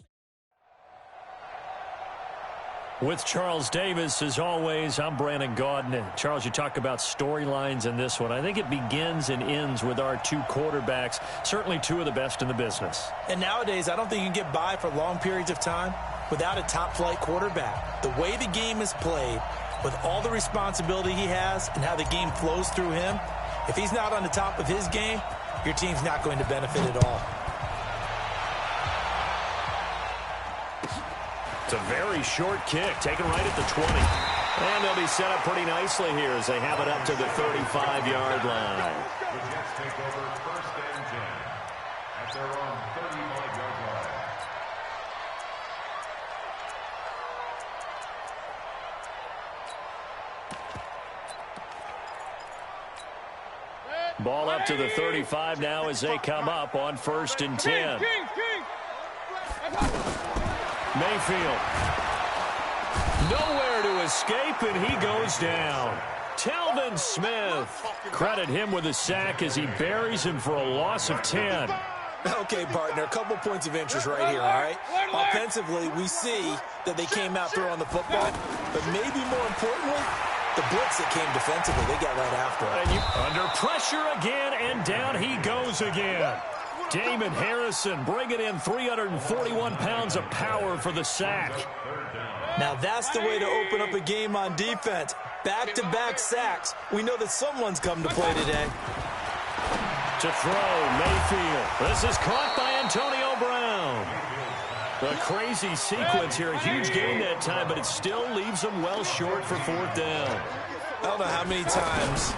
With Charles Davis, as always, I'm Brandon Gaudin. Charles, you talk about storylines in this one. I think it begins and ends with our two quarterbacks, certainly two of the best in the business. And nowadays, I don't think you can get by for long periods of time without a top-flight quarterback. The way the game is played, with all the responsibility he has and how the game flows through him, if he's not on the top of his game, your team's not going to benefit at all. It's a very short kick, taken right at the 20. And they'll be set up pretty nicely here as they have it up to the 35-yard line. The Jets take over first and 10 at their own 35-yard line. Ball up to the 35 now as they come up on first and 10. Mayfield. Nowhere to escape, and he goes down. Telvin Smith. Credit him with a sack as he buries him for a loss of 10. Okay, partner, a couple points of interest right here, all right? Offensively, we see that they came out throwing the football, but maybe more importantly, the blitz that came defensively, they got right after it. And under pressure again, and down he goes again. Damon Harrison bringing in 341 pounds of power for the sack. Now that's the way to open up a game on defense. Back-to-back sacks. We know that someone's come to play today. To throw, Mayfield. This is caught by Antonio Brown. A crazy sequence here. A huge gain that time, but it still leaves them well short for fourth down. I don't know how many times,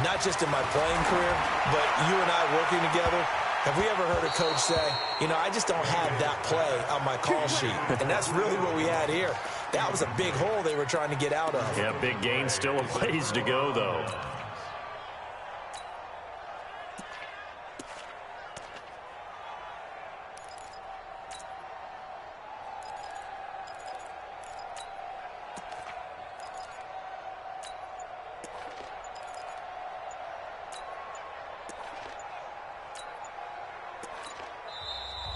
not just in my playing career, but you and I working together, have we ever heard a coach say, you know, I just don't have that play on my call sheet? And that's really what we had here. That was a big hole they were trying to get out of. Yeah, big gain, still a ways to go, though.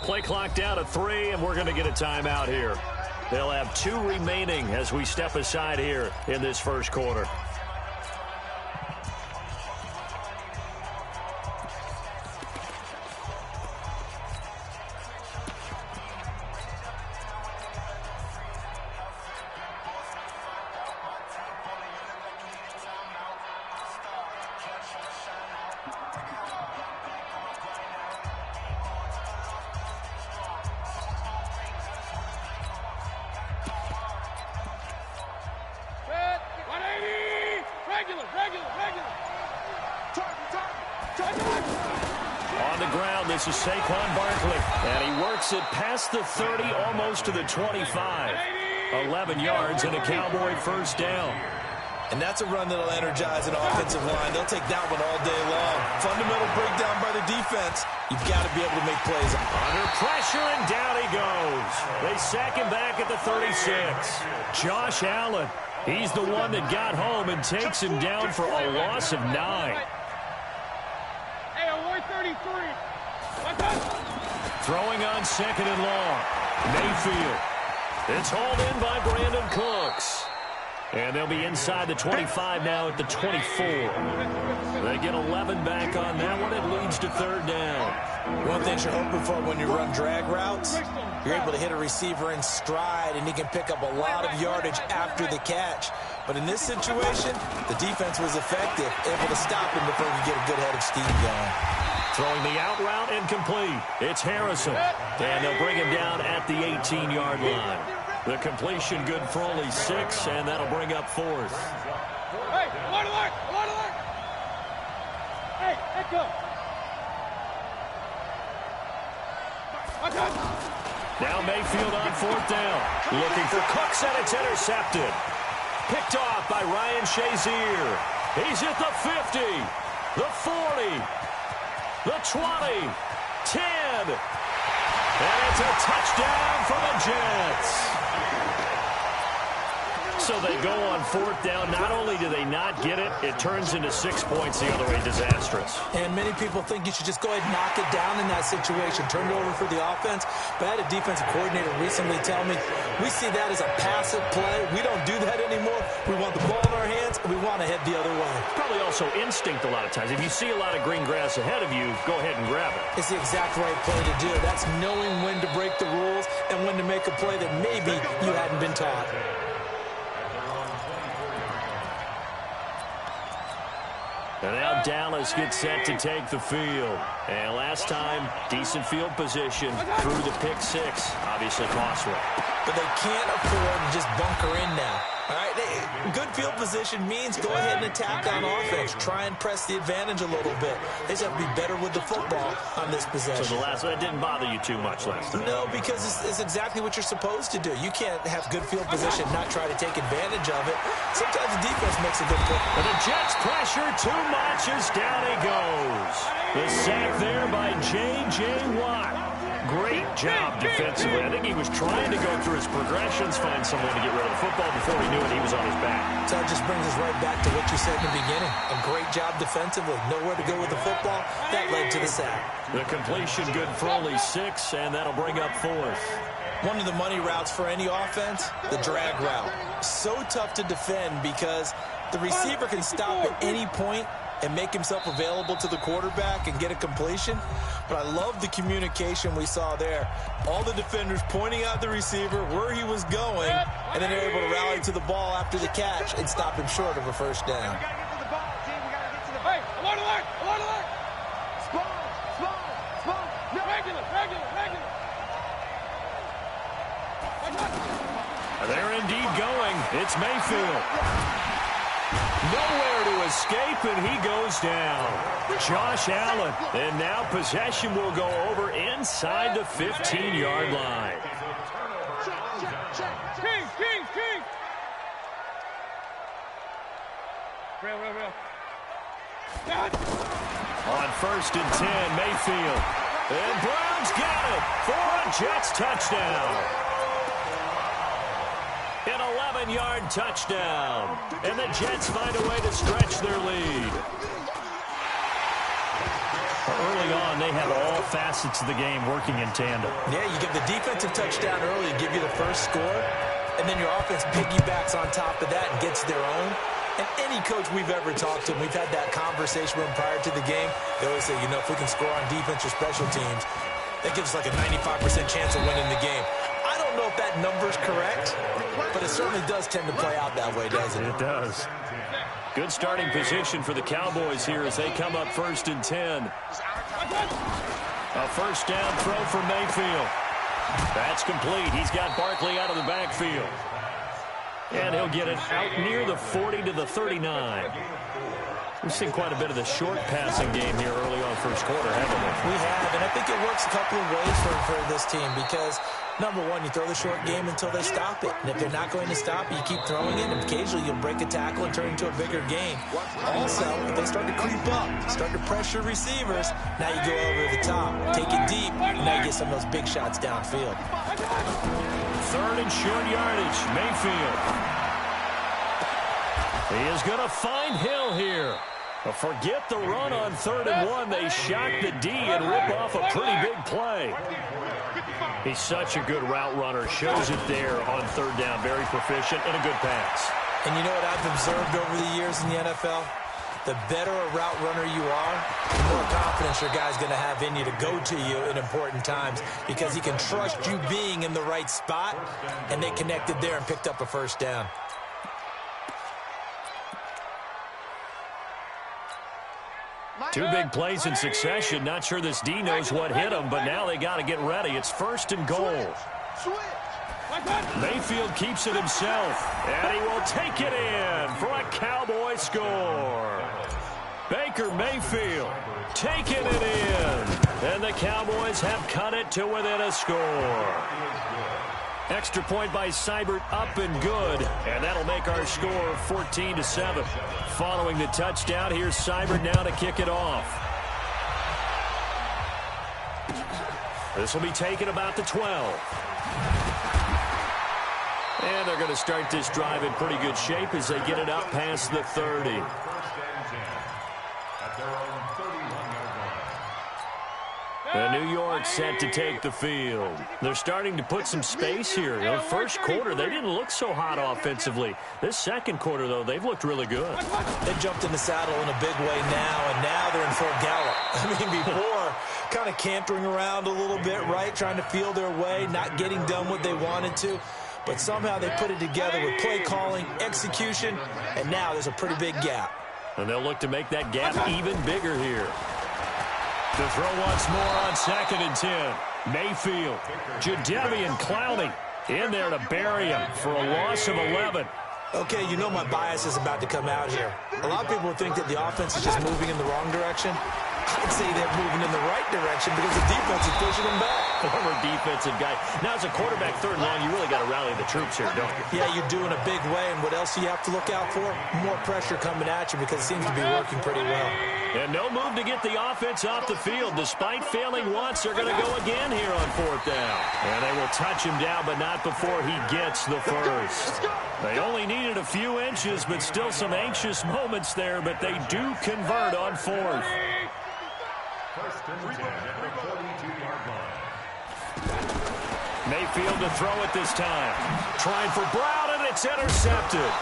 Play clock down to 3, and we're going to get a timeout here. They'll have 2 remaining as we step aside here in this first quarter. On the ground, this is Saquon Barkley, and he works it past the 30, almost to the 25. 11 yards and a Cowboy first down. And that's a run that'll energize an offensive line. They'll take that one all day long. Fundamental breakdown by the defense. You've got to be able to make plays. Under pressure, and down he goes. They sack him back at the 36. Josh Allen, he's the one that got home and takes him down for a loss of 9. Hey, I'm 133. Throwing on second and long. Mayfield. It's hauled in by Brandon Cooks. And they'll be inside the 25 now at the 24. They get 11 back on that one. It leads to third down. One thing you're hoping for when you run drag routes, you're able to hit a receiver in stride, and he can pick up a lot of yardage after the catch. But in this situation, the defense was effective, able to stop him before he get a good head of steam going. Throwing the out route incomplete. It's Harrison. And they'll bring him down at the 18-yard line. The completion good for only 6, and that'll bring up fourth. Hey, alert, alert, alert, alert. Hey, let's go. Now Mayfield on 4th down. Looking for Cooks, and it's intercepted. Picked off by Ryan Shazier. He's at the 50, the 40, the 20, 10. And it's a touchdown for the Jets. So they go on 4th down. Not only do they not get it, it turns into 6 points the other way. Disastrous. And many people think you should just go ahead and knock it down in that situation. Turn it over for the offense. But I had a defensive coordinator recently tell me, we see that as a passive play. We don't do that anymore. We want the ball in our hands, and we want to head the other way. Probably also instinct a lot of times. If you see a lot of green grass ahead of you, go ahead and grab it. It's the exact right play to do. That's knowing when to break the rules and when to make a play that maybe you hadn't been taught. And now Dallas gets set to take the field. And last time, decent field position through the pick 6. Obviously costly. But they can't afford to just bunker in now. All right, good field position means go ahead and attack on offense. Try and press the advantage a little bit. They just have to be better with the football on this possession. So the last one didn't bother you too much last time? No, because it's exactly what you're supposed to do. You can't have good field position and not try to take advantage of it. Sometimes the defense makes a good play. But the Jets pressure too much as down he goes. The sack there by J.J. Watt. Great job defensively. I think he was trying to go through his progressions, find someone to get rid of the football. Before he knew it, he was on his back. So it just brings us right back to what you said in the beginning. A great job defensively. Nowhere to go with the football. That led to the sack. The completion good for only 6, and that'll bring up 4th. One of the money routes for any offense, the drag route. So tough to defend because the receiver can stop at any point and make himself available to the quarterback and get a completion. But I love the communication we saw there. All the defenders pointing out the receiver, where he was going, and then they're able to rally to the ball after the catch and stop him short of a first down. We got to get to the ball, team. We got to get to the ball. Hey, alert, alert, alert, alert. Small. No. Regular. They're indeed going. It's Mayfield. Nowhere to escape, and he goes down. Josh Allen. And now possession will go over inside the 15-yard line. King. Real. On 1st and 10, Mayfield. And Browns got it for a Jets touchdown. An 11-yard touchdown. And the Jets find a way to stretch their lead. Early on, they have all facets of the game working in tandem. Yeah, you give the defensive touchdown early, give you the first score, and then your offense piggybacks on top of that and gets their own. And any coach we've ever talked to, we've had that conversation with them prior to the game, they always say, if we can score on defense or special teams, that gives us like a 95% chance of winning the game. I don't know if that number's correct, but it certainly does tend to play out that way, doesn't it? It does. Good starting position for the Cowboys here as they come up 1st and 10. A first down throw for Mayfield. That's complete. He's got Barkley out of the backfield. And he'll get it out near the 40 to the 39. We've seen quite a bit of the short passing game here early on first quarter, haven't we? We have, and I think it works a couple of ways for this team because, number one, you throw the short game until they stop it. And if they're not going to stop it, you keep throwing it, and occasionally you'll break a tackle and turn it into a bigger game. Also, if they start to creep up, start to pressure receivers, now you go over the top, take it deep, and now you get some of those big shots downfield. 3rd and short yardage, Mayfield. He is going to find Hill here. Forget the run on 3rd and 1. They shock the D and rip off a pretty big play. He's such a good route runner. Shows it there on 3rd down. Very proficient and a good pass. And you know what I've observed over the years in the NFL? The better a route runner you are, the more confidence your guy's going to have in you to go to you in important times because he can trust you being in the right spot, and they connected there and picked up a first down. Two big plays in succession. Not sure this D knows what hit him, but now they got to get ready. It's 1st and goal. Mayfield keeps it himself, and he will take it in for a Cowboy score. Baker Mayfield taking it in. And the Cowboys have cut it to within a score. Extra point by Seibert, up and good. And that'll make our score 14-7. Following the touchdown, here's Seibert now to kick it off. This will be taken about the 12. And they're going to start this drive in pretty good shape as they get it up past the 30. And New York set to take the field. They're starting to put some space here. The first quarter, they didn't look so hot offensively. This second quarter, though, they've looked really good. They jumped in the saddle in a big way now, and now they're in full gallop. I mean, before, kind of cantering around a little bit, right, trying to feel their way, not getting done what they wanted to. But somehow they put it together with play calling, execution, and now there's a pretty big gap. And they'll look to make that gap even bigger here. To throw once more on 2nd and 10. Mayfield, Jadeveon Clowney in there to bury him for a loss of 11. Okay, you know my bias is about to come out here. A lot of people think that the offense is just moving in the wrong direction. I'd say they're moving in the right direction because the defense is pushing them back. Former defensive guy. Now, as a quarterback, 3rd and long, you really got to rally the troops here, don't you? Yeah, you do in a big way. And what else do you have to look out for? More pressure coming at you because it seems to be working pretty well. And no move to get the offense off the field. Despite failing once, they're going to go again here on 4th down. And they will touch him down, but not before he gets the first. They only needed a few inches, but still some anxious moments there, but they do convert on 4th. First and 10 at the 42-yard line. Mayfield to throw it this time. Trying for Brown, and it's intercepted.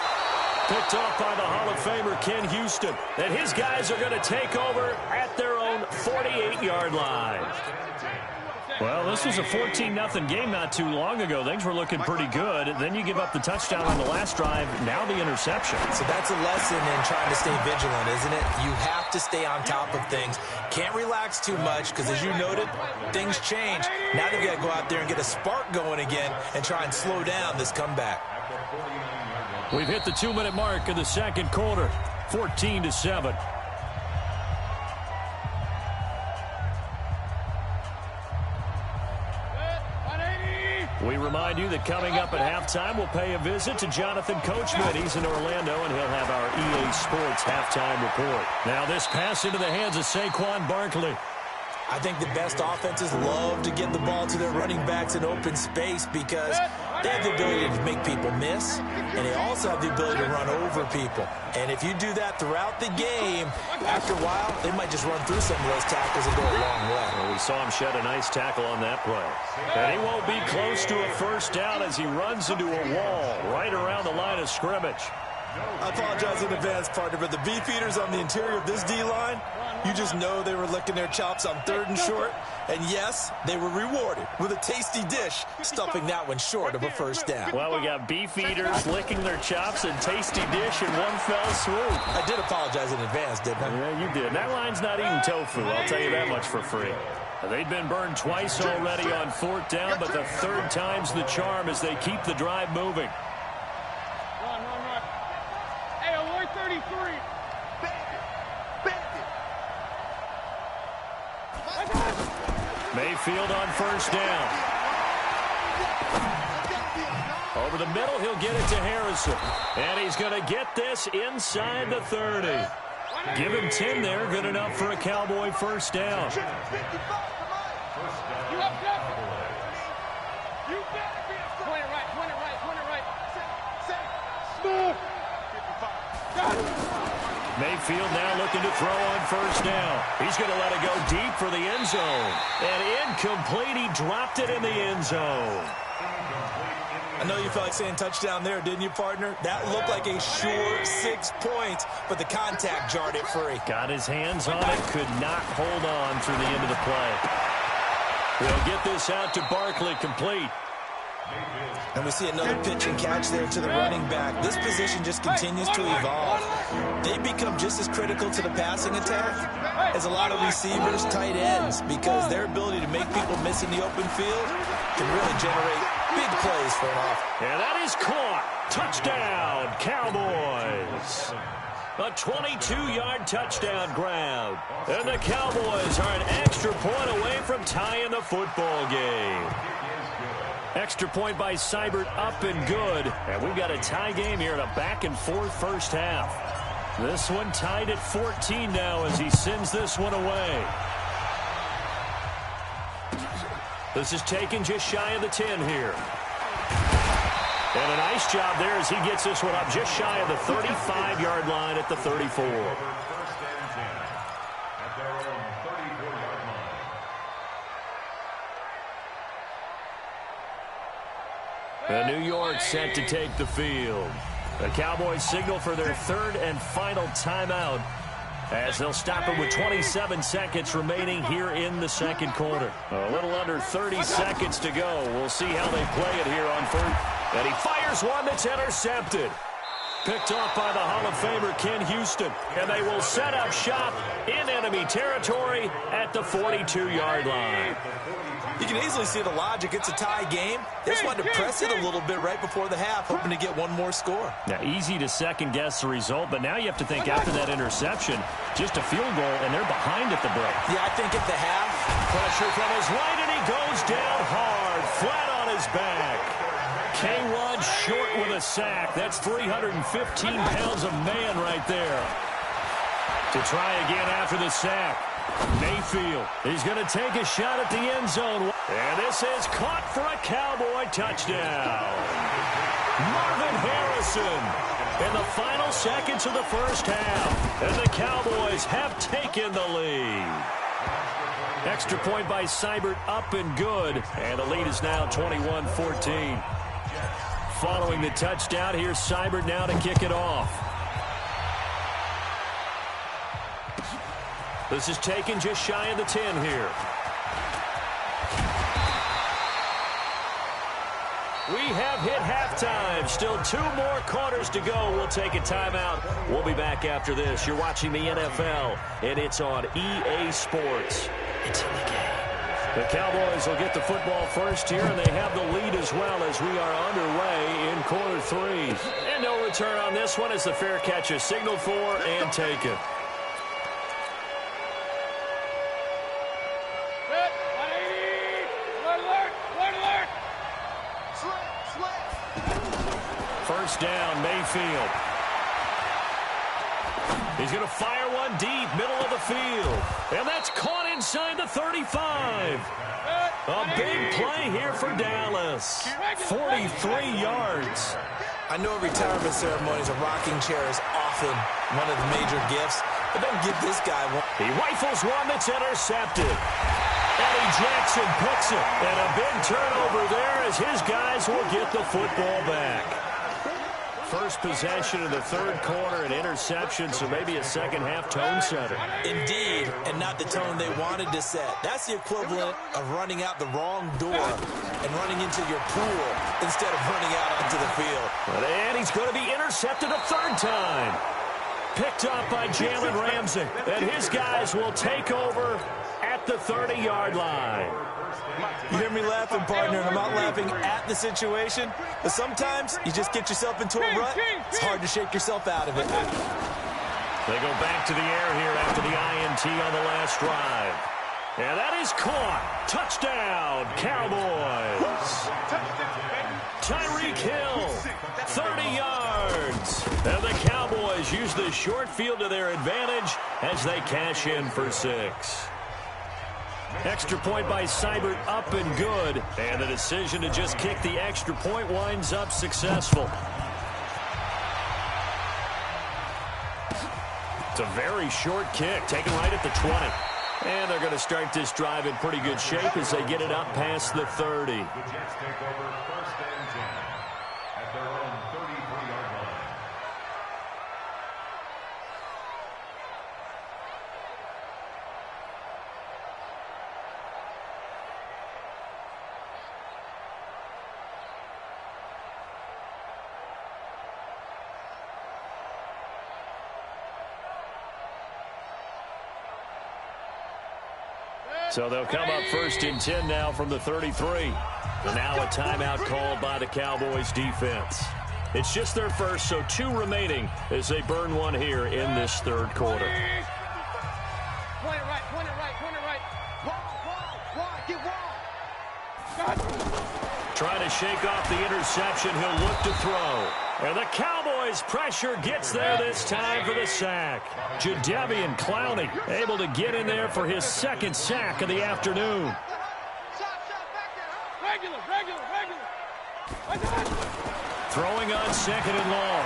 Picked off by the Hall of Famer Ken Houston. And his guys are going to take over at their own 48-yard line. Well, this was a 14-0 game not too long ago. Things were looking pretty good. Then you give up the touchdown on the last drive. Now the interception. So that's a lesson in trying to stay vigilant, isn't it? You have to stay on top of things. Can't relax too much because, as you noted, things change. Now they've got to go out there and get a spark going again and try and slow down this comeback. We've hit the 2-minute mark of the second quarter. 14-7. We remind you that coming up at halftime, we'll pay a visit to Jonathan Coachman. He's in Orlando, and he'll have our EA Sports halftime report. Now this pass into the hands of Saquon Barkley. I think the best offenses love to get the ball to their running backs in open space because they have the ability to make people miss, and they also have the ability to run over people. And if you do that throughout the game, after a while, they might just run through some of those tackles and go a long way. Well, we saw him shed a nice tackle on that play. And he won't be close to a first down as he runs into a wall right around the line of scrimmage. I apologize in advance, partner, but the beefeaters on the interior of this D-line, you just know they were licking their chops on 3rd and short. And yes, they were rewarded with a tasty dish, stuffing that one short of a first down. Well, we got beefeaters licking their chops and tasty dish in one fell swoop. I did apologize in advance, didn't I? Yeah, you did. That line's not eating tofu, I'll tell you that much for free. They've been burned twice already on 4th down, but the 3rd time's the charm as they keep the drive moving. Hey, alert 33. Mayfield on first down. Over the middle, he'll get it to Harrison. And he's going to get this inside the 30. Give him 10 there, good enough for a Cowboy first down. You have nothing. You better be a point it right, point it right, point it right. Move. Mayfield now looking to throw on first down. He's going to let it go deep for the end zone. And incomplete, he dropped it in the end zone. I know you felt like saying touchdown there, didn't you, partner? That looked like a sure 6 points, but the contact jarred it free. Got his hands on it, could not hold on through the end of the play. They'll get this out to Barkley, complete. And we see another pitch and catch there to the running back. This position just continues to evolve. They become just as critical to the passing attack as a lot of receivers, tight ends, because their ability to make people miss in the open field can really generate big plays for an offense. And that is caught. Touchdown, Cowboys. A 22-yard touchdown grab. And the Cowboys are an extra point away from tying the football game. Extra point by Seibert, up and good. And we've got a tie game here in a back-and-forth first half. This one tied at 14 now as he sends this one away. This is taken just shy of the 10 here. And a nice job there as he gets this one up just shy of the 35-yard line at the 34. And New York set to take the field. The Cowboys signal for their third and final timeout as they'll stop it with 27 seconds remaining here in the second quarter. A little under 30 seconds to go. We'll see how they play it here on first. And he fires one that's intercepted. Picked off by the Hall of Famer Ken Houston. And they will set up shop in enemy territory at the 42-yard line. You can easily see the logic. It's a tie game. They just wanted to press it a little bit right before the half, hoping to get one more score. Now, easy to second-guess the result, but now you have to think after that interception, just a field goal, and they're behind at the break. Yeah, I think at the half. Pressure from his right, and he goes down hard, flat on his back. K1 short with a sack. That's 315 pounds of man right there. To try again after the sack. Mayfield, he's going to take a shot at the end zone. And this is caught for a Cowboy touchdown. Marvin Harrison in the final seconds of the first half. And the Cowboys have taken the lead. Extra point by Seibert, up and good. And the lead is now 21-14. Following the touchdown, here's Seibert now to kick it off. This is taken just shy of the 10 here. We have hit halftime. Still 2 more quarters to go. We'll take a timeout. We'll be back after this. You're watching the NFL, and it's on EA Sports. It's in the game. The Cowboys will get the football first here, and they have the lead as well as we are underway in quarter 3. And no return on this one as the fair catch is signaled for and taken. First down, Mayfield. He's going to fire one deep, middle of the field. And that's caught inside the 35. A big play here for Dallas. 43 yards. I know retirement ceremonies, a rocking chair is often one of the major gifts, but don't give this guy one. He rifles one that's intercepted. Eddie Jackson picks it. And a big turnover there as his guys will get the football back. First possession of the third quarter, an interception, so maybe a second-half tone setter. Indeed, and not the tone they wanted to set. That's the equivalent of running out the wrong door and running into your pool instead of running out onto the field. And he's going to be intercepted a third time. Picked up by Jalen Ramsey, and his guys will take over at the 30-yard line. You hear me laughing, partner, and I'm not laughing at the situation, but sometimes you just get yourself into a rut. It's hard to shake yourself out of it. They go back to the air here after the INT on the last drive. And that is caught. Touchdown, Cowboys. Tyreek Hill, 30 yards. And the Cowboys use the short field to their advantage as they cash in for 6. Extra point by Seibert, up and good. And the decision to just kick the extra point winds up successful. It's a very short kick, taken right at the 20. And they're going to start this drive in pretty good shape as they get it up past the 30. The Jets take over first and 10 at their own 33-yard line. So they'll come up first and 10 now from the 33. And now a timeout called by the Cowboys defense. It's just their first, so 2 remaining as they burn one here in this third quarter. Point it right, point it right, point it right. Wall, get wall. Trying to shake off the interception. He'll look to throw. And the Cowboys' pressure gets there this time for the sack. Jadeveon Clowney able to get in there for his 2nd sack of the afternoon. Regular. Throwing on 2nd and long.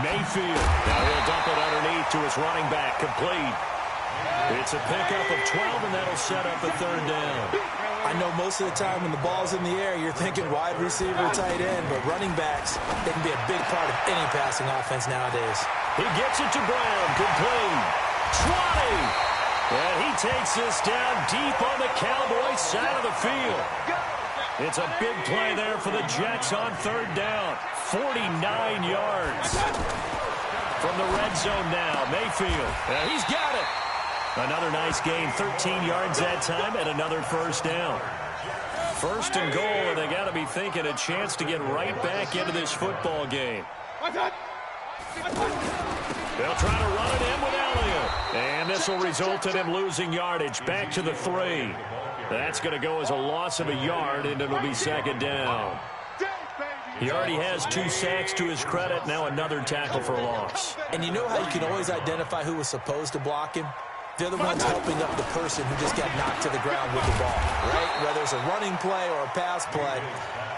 Mayfield. Now he'll dump it underneath to his running back. Complete. It's a pickup of 12, and that'll set up a 3rd down. I know most of the time when the ball's in the air, you're thinking wide receiver, tight end, but running backs, they can be a big part of any passing offense nowadays. He gets it to Brown. Complete. 20. And he takes this down deep on the Cowboys side of the field. It's a big play there for the Jets on 3rd down. 49 yards. From the red zone now, Mayfield. And he's got it. Another nice gain, 13 yards that time, and another 1st down. 1st and goal, and they got to be thinking a chance to get right back into this football game. They'll try to run it in with Elliott. And this will result in him losing yardage. Back to the 3. That's going to go as a loss of a yard, and it'll be 2nd down. He already has 2 sacks to his credit, now another tackle for a loss. And you know how you can always identify who was supposed to block him? They're the ones helping up the person who just got knocked to the ground with the ball, right? Whether it's a running play or a pass play,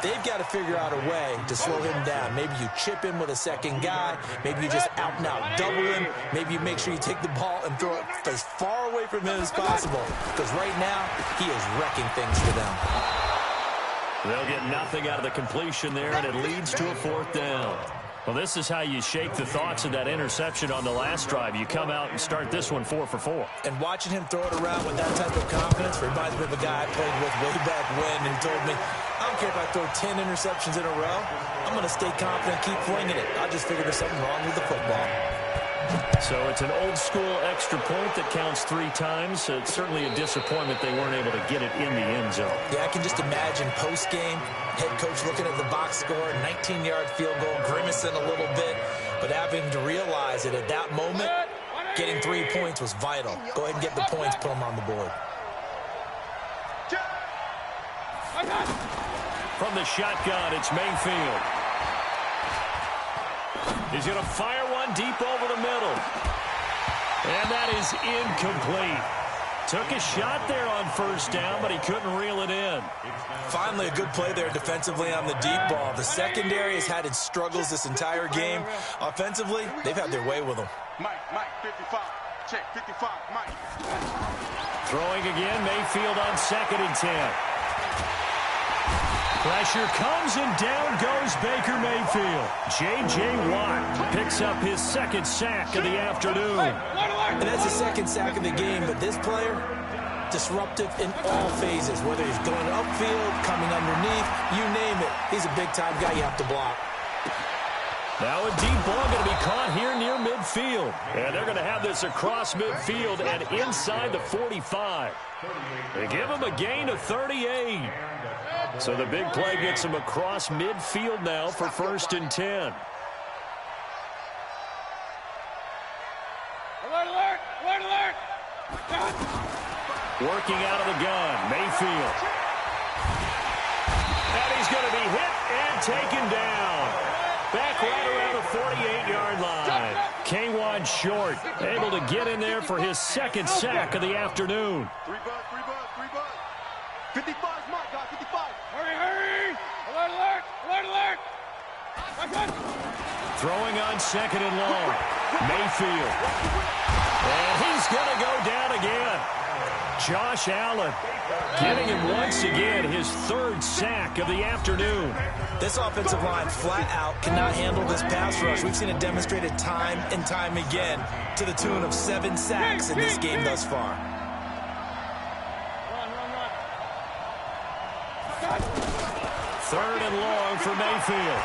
they've got to figure out a way to slow him down. Maybe you chip him with a 2nd guy. Maybe you just out-and-out double him. Maybe you make sure you take the ball and throw it as far away from him as possible. Because right now, he is wrecking things for them. They'll get nothing out of the completion there, and it leads to a 4th down. Well, this is how you shake the thoughts of that interception on the last drive. You come out and start this one 4 for 4. And watching him throw it around with that type of confidence reminds me of a guy I played with way back when, and he told me, I don't care if I throw 10 interceptions in a row. I'm going to stay confident, keep flinging it. I just figured there's something wrong with the football. So it's an old-school extra point that counts 3 times. It's certainly a disappointment they weren't able to get it in the end zone. Yeah, I can just imagine post-game, head coach looking at the box score, 19-yard field goal, grimacing a little bit, but having to realize that at that moment, getting 3 points was vital. Go ahead and get the points, put them on the board. From the shotgun, it's Mayfield. He's going to fire one deep over the middle. And that is incomplete. Took a shot there on 1st down, but he couldn't reel it in. Finally, a good play there defensively on the deep ball. The secondary has had its struggles this entire game. Offensively, they've had their way with them. Mike, 55. Check, 55, Mike. Throwing again, Mayfield on 2nd and 10. Pressure comes, and down goes Baker Mayfield. J.J. Watt picks up his 2nd sack of the afternoon. And that's the 2nd sack of the game, but this player, disruptive in all phases, whether he's going upfield, coming underneath, you name it. He's a big-time guy you have to block. Now a deep ball going to be caught here near midfield. And they're going to have this across midfield and inside the 45. They give him a gain of 38. So the big play gets him across midfield now for 1st and 10. Alert! Working out of the gun, Mayfield. And he's going to be hit and taken down. Back right around the 48-yard line. K'Wan Short able to get in there for his 2nd sack of the afternoon. 3 bucks. 55's Mike, got 55. Hurry! Alert! Throwing on 2nd and long. Mayfield. And he's going to go down again. Josh Allen getting him once again his 3rd sack of the afternoon. This offensive line flat out cannot handle this pass rush. We've seen it demonstrated time and time again to the tune of 7 sacks in this game thus far. Run. 3rd and long for Mayfield.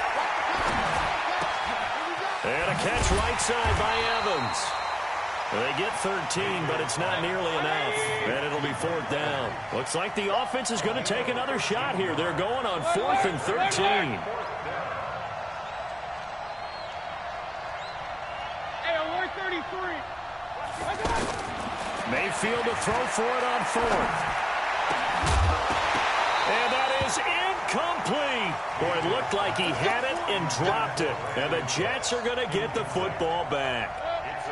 And a catch right side by Evans. They get 13, but it's not nearly enough. And it'll be 4th down. Looks like the offense is going to take another shot here. They're going on 4th and 13. Mayfield to throw for it on fourth. And that is incomplete. Boy, it looked like he had it and dropped it. And the Jets are going to get the football back.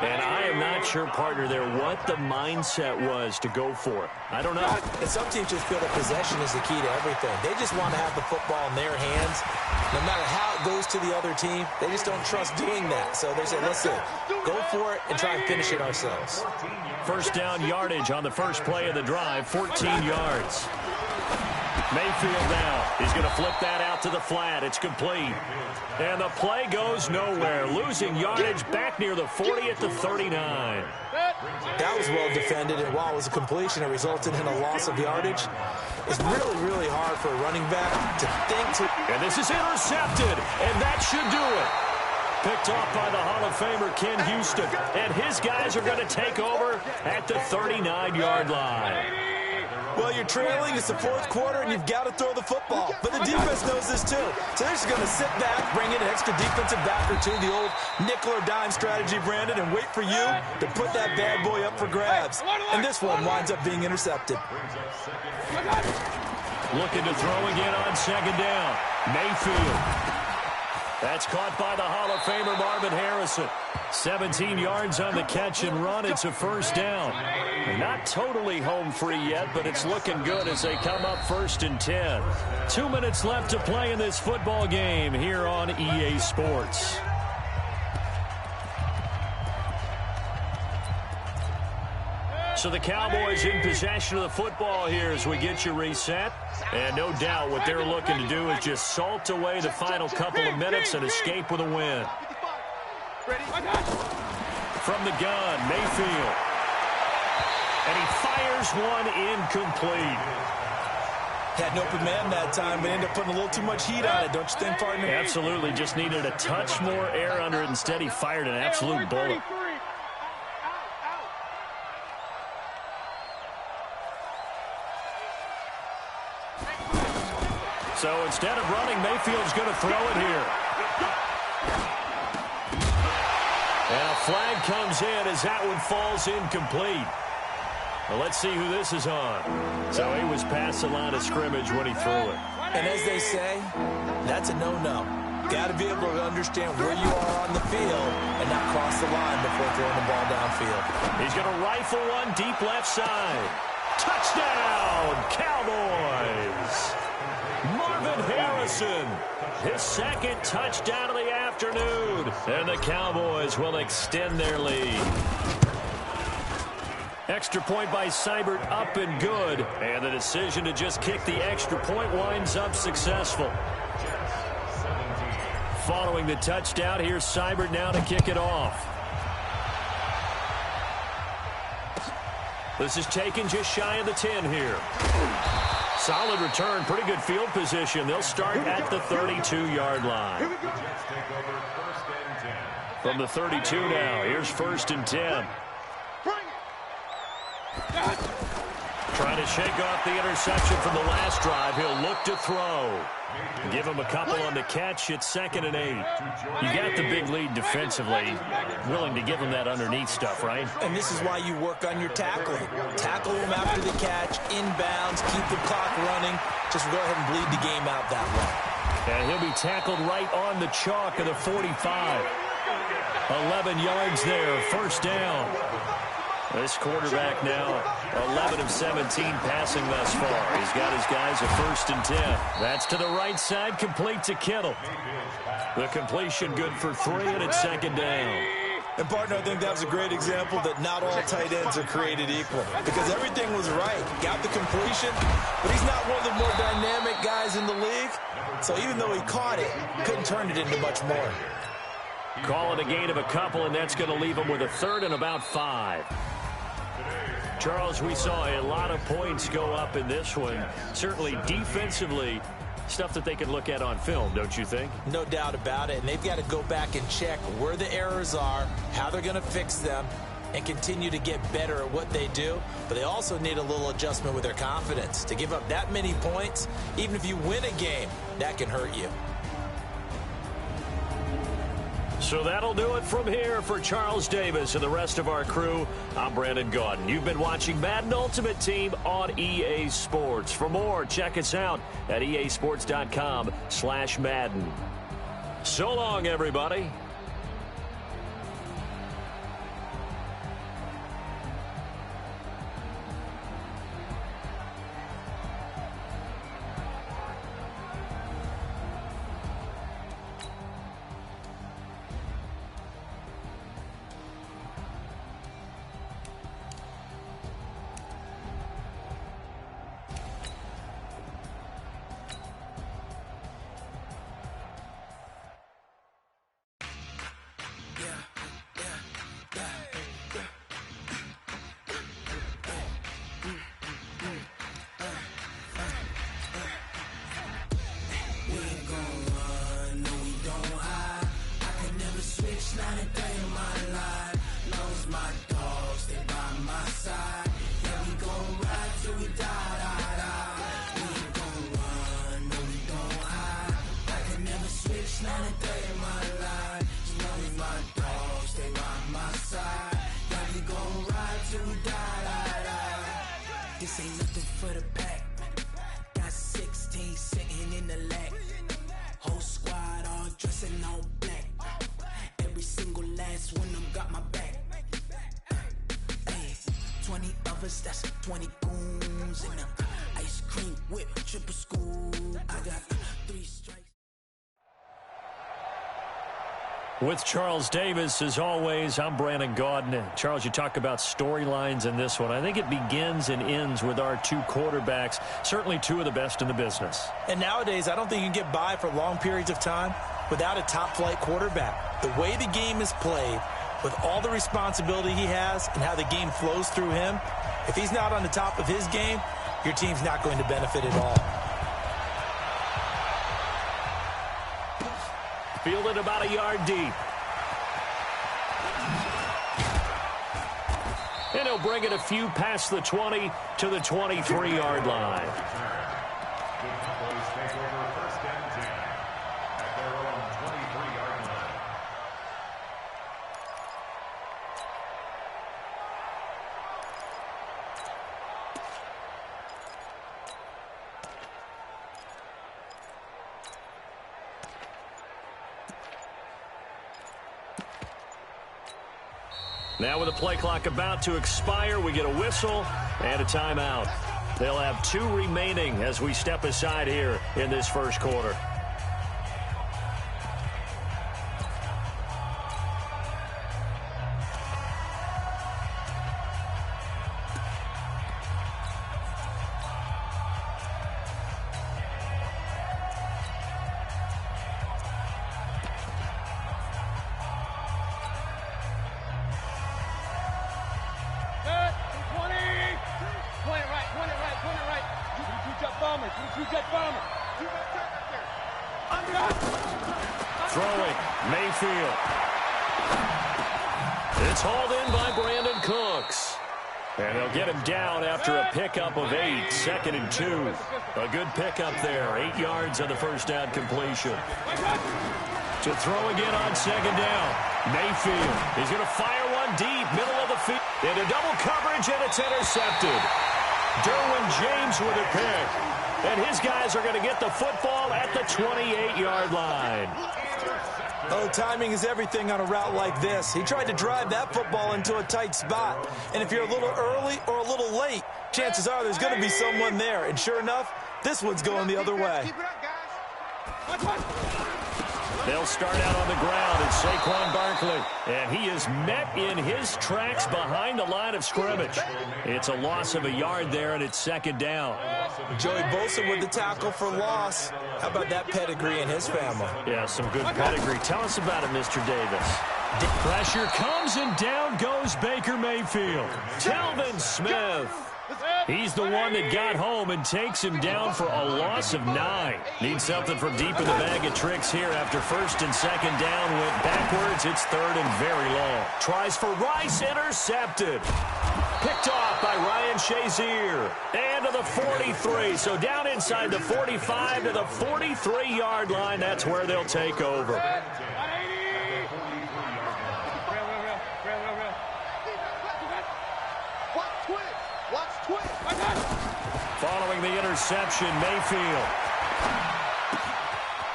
And I am not sure, partner, there what the mindset was to go for it. I don't know. And some teams just feel that possession is the key to everything. They just want to have the football in their hands. No matter how it goes to the other team, they just don't trust doing that. So they say, listen, go for it and try and finish it ourselves. First down yardage on the first play of the drive, 14 yards. Mayfield now. He's going to flip that out to the flat. It's complete. And the play goes nowhere. Losing yardage back near the 40 at the 39. That was well defended, and while it was a completion, it resulted in a loss of yardage. It's really, really hard for a running back to think to... And this is intercepted, and that should do it. Picked off by the Hall of Famer Ken Houston. And his guys are going to take over at the 39-yard line. Well, you're trailing. It's the fourth quarter, and you've got to throw the football. But the defense knows this, too. So they're just going to sit back, bring in an extra defensive back or two, the old nickel or dime strategy, Brandon, and wait for you to put that bad boy up for grabs. And this one winds up being intercepted. Looking to throw again on second down. Mayfield. That's caught by the Hall of Famer Marvin Harrison. 17 yards on the catch and run. It's a first down. Not totally home free yet, but it's looking good as they come up first and 10. 2 minutes left to play in this football game here on EA Sports. So the Cowboys in possession of the football here as we get you reset. And no doubt what they're looking to do is just salt away the final couple of minutes and escape with a win. From the gun, Mayfield. And he fires one incomplete. Had an open man that time, but ended up putting a little too much heat on it, don't you think, partner? Absolutely. Just needed a touch more air under it. Instead, he fired an absolute bullet. So instead of running, Mayfield's going to throw it here. And a flag comes in as that one falls incomplete. Well, let's see who this is on. So he was past the line of scrimmage when he threw it. And as they say, that's a no-no. Got to be able to understand where you are on the field and not cross the line before throwing the ball downfield. He's going to rifle one deep left side. Touchdown, Cowboys! Marvin Harrison, his second touchdown of the afternoon. And the Cowboys will extend their lead. Extra point by Seibert up and good. And the decision to just kick the extra point winds up successful. Following the touchdown, here's Seibert now to kick it off. This is taken just shy of the 10 here. Solid return, pretty good field position. They'll start at the 32-yard line. From the 32 now, here's first and 10. Trying to shake off the interception from the last drive. He'll look to throw. Give him a couple on the catch. It's 2nd and 8. You got the big lead defensively. Willing to give him that underneath stuff, right? And this is why you work on your tackling. Tackle him after the catch, inbounds, keep the clock running. Just go ahead and bleed the game out that way. And he'll be tackled right on the chalk of the 45. 11 yards there, first down. This quarterback now 11 of 17 passing thus far. He's got his guys a 1st and 10. That's to the right side, complete to Kittle. The completion good for 3, and it's 2nd down. And, partner, I think that was a great example that not all tight ends are created equal because everything was right. Got the completion, but he's not one of the more dynamic guys in the league. So even though he caught it, couldn't turn it into much more. Call it a gain of a couple, and that's going to leave him with a 3rd and about 5. Charles, we saw a lot of points go up in this one. Certainly defensively, stuff that they can look at on film, don't you think? No doubt about it. And they've got to go back and check where the errors are, how they're going to fix them, and continue to get better at what they do. But they also need a little adjustment with their confidence. To give up that many points, even if you win a game, that can hurt you. So that'll do it from here for Charles Davis and the rest of our crew. I'm Brandon Gaudin. You've been watching Madden Ultimate Team on EA Sports. For more, check us out at easports.com/Madden. So long, everybody. This ain't nothing for the pack. Got 16 sitting in the lag. Whole squad all dressing all black. Every single last one of them got my back. Hey, 20 of us, that's 20 goons. And ice cream whip, triple scoop. I got 3 strikes. With Charles Davis, as always, I'm Brandon Gaudin. Charles, you talk about storylines in this one. I think it begins and ends with our two quarterbacks, certainly two of the best in the business. And nowadays, I don't think you can get by for long periods of time without a top-flight quarterback. The way the game is played, with all the responsibility he has and how the game flows through him, if he's not on the top of his game, your team's not going to benefit at all. Fielded about a yard deep. And he'll bring it a few past the 20 to the 23-yard line. Now with the play clock about to expire, we get a whistle and a timeout. They'll have 2 remaining as we step aside here in this first quarter. Throwing, Mayfield. It's hauled in by Brandon Cooks. And they'll get him down after a pickup of 8, 2nd and 2. A good pickup there, 8 yards on the first down completion. To throw again on 2nd down. Mayfield, he's going to fire one deep, middle of the field. Into double coverage, and it's intercepted. Derwin James with a pick. And his guys are going to get the football at the 28-yard line. Oh, timing is everything on a route like this. He tried to drive that football into a tight spot. And if you're a little early or a little late, chances are there's going to be someone there. And sure enough, this one's going the other way. Keep it up, guys. They'll start out on the ground. It's Saquon Barkley. And he is met in his tracks behind the line of scrimmage. It's a loss of a yard there, and it's 2nd down. Joey Bosa with the tackle for loss. How about that pedigree in his family? Yeah, some good pedigree. Tell us about it, Mr. Davis. Pressure comes, and down goes Baker Mayfield. Telvin Smith. He's the one that got home and takes him down for a loss of 9. Needs something from deep in the bag of tricks here after 1st and 2nd down. Went backwards. It's 3rd and very long. Tries for Rice. Intercepted. Picked off by Ryan Shazier. And to the 43. So down inside the 45 to the 43-yard line. That's where they'll take over. throwing the interception, Mayfield.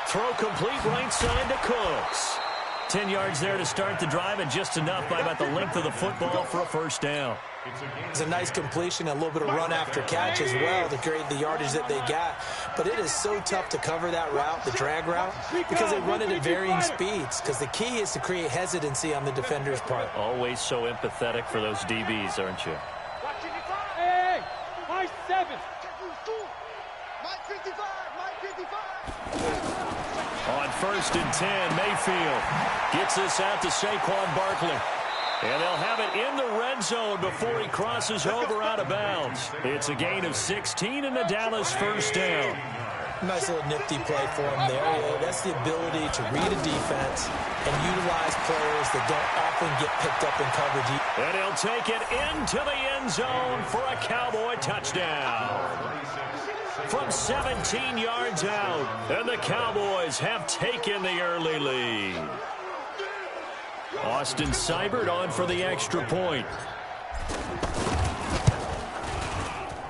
Throw complete right side to Cooks. 10 yards there to start the drive, and just enough by about the length of the football for a first down. It's a nice completion, a little bit of run after catch as well to create the yardage that they got. But it is so tough to cover that route, the drag route, because they run it at varying speeds. Because the key is to create hesitancy on the defender's part. Always so empathetic for those DBs, aren't you? Hey, my 7. Mike 55, Mike 55. On 1st and 10, Mayfield gets this out to Saquon Barkley. And they'll have it in the red zone before he crosses over out of bounds. It's a gain of 16 and a Dallas first down. Nice little nifty play for him there. Yeah, that's the ability to read a defense and utilize players that don't often get picked up in coverage. And he'll take it into the end zone for a Cowboy touchdown. From 17 yards out, and the Cowboys have taken the early lead. Austin Seibert on for the extra point.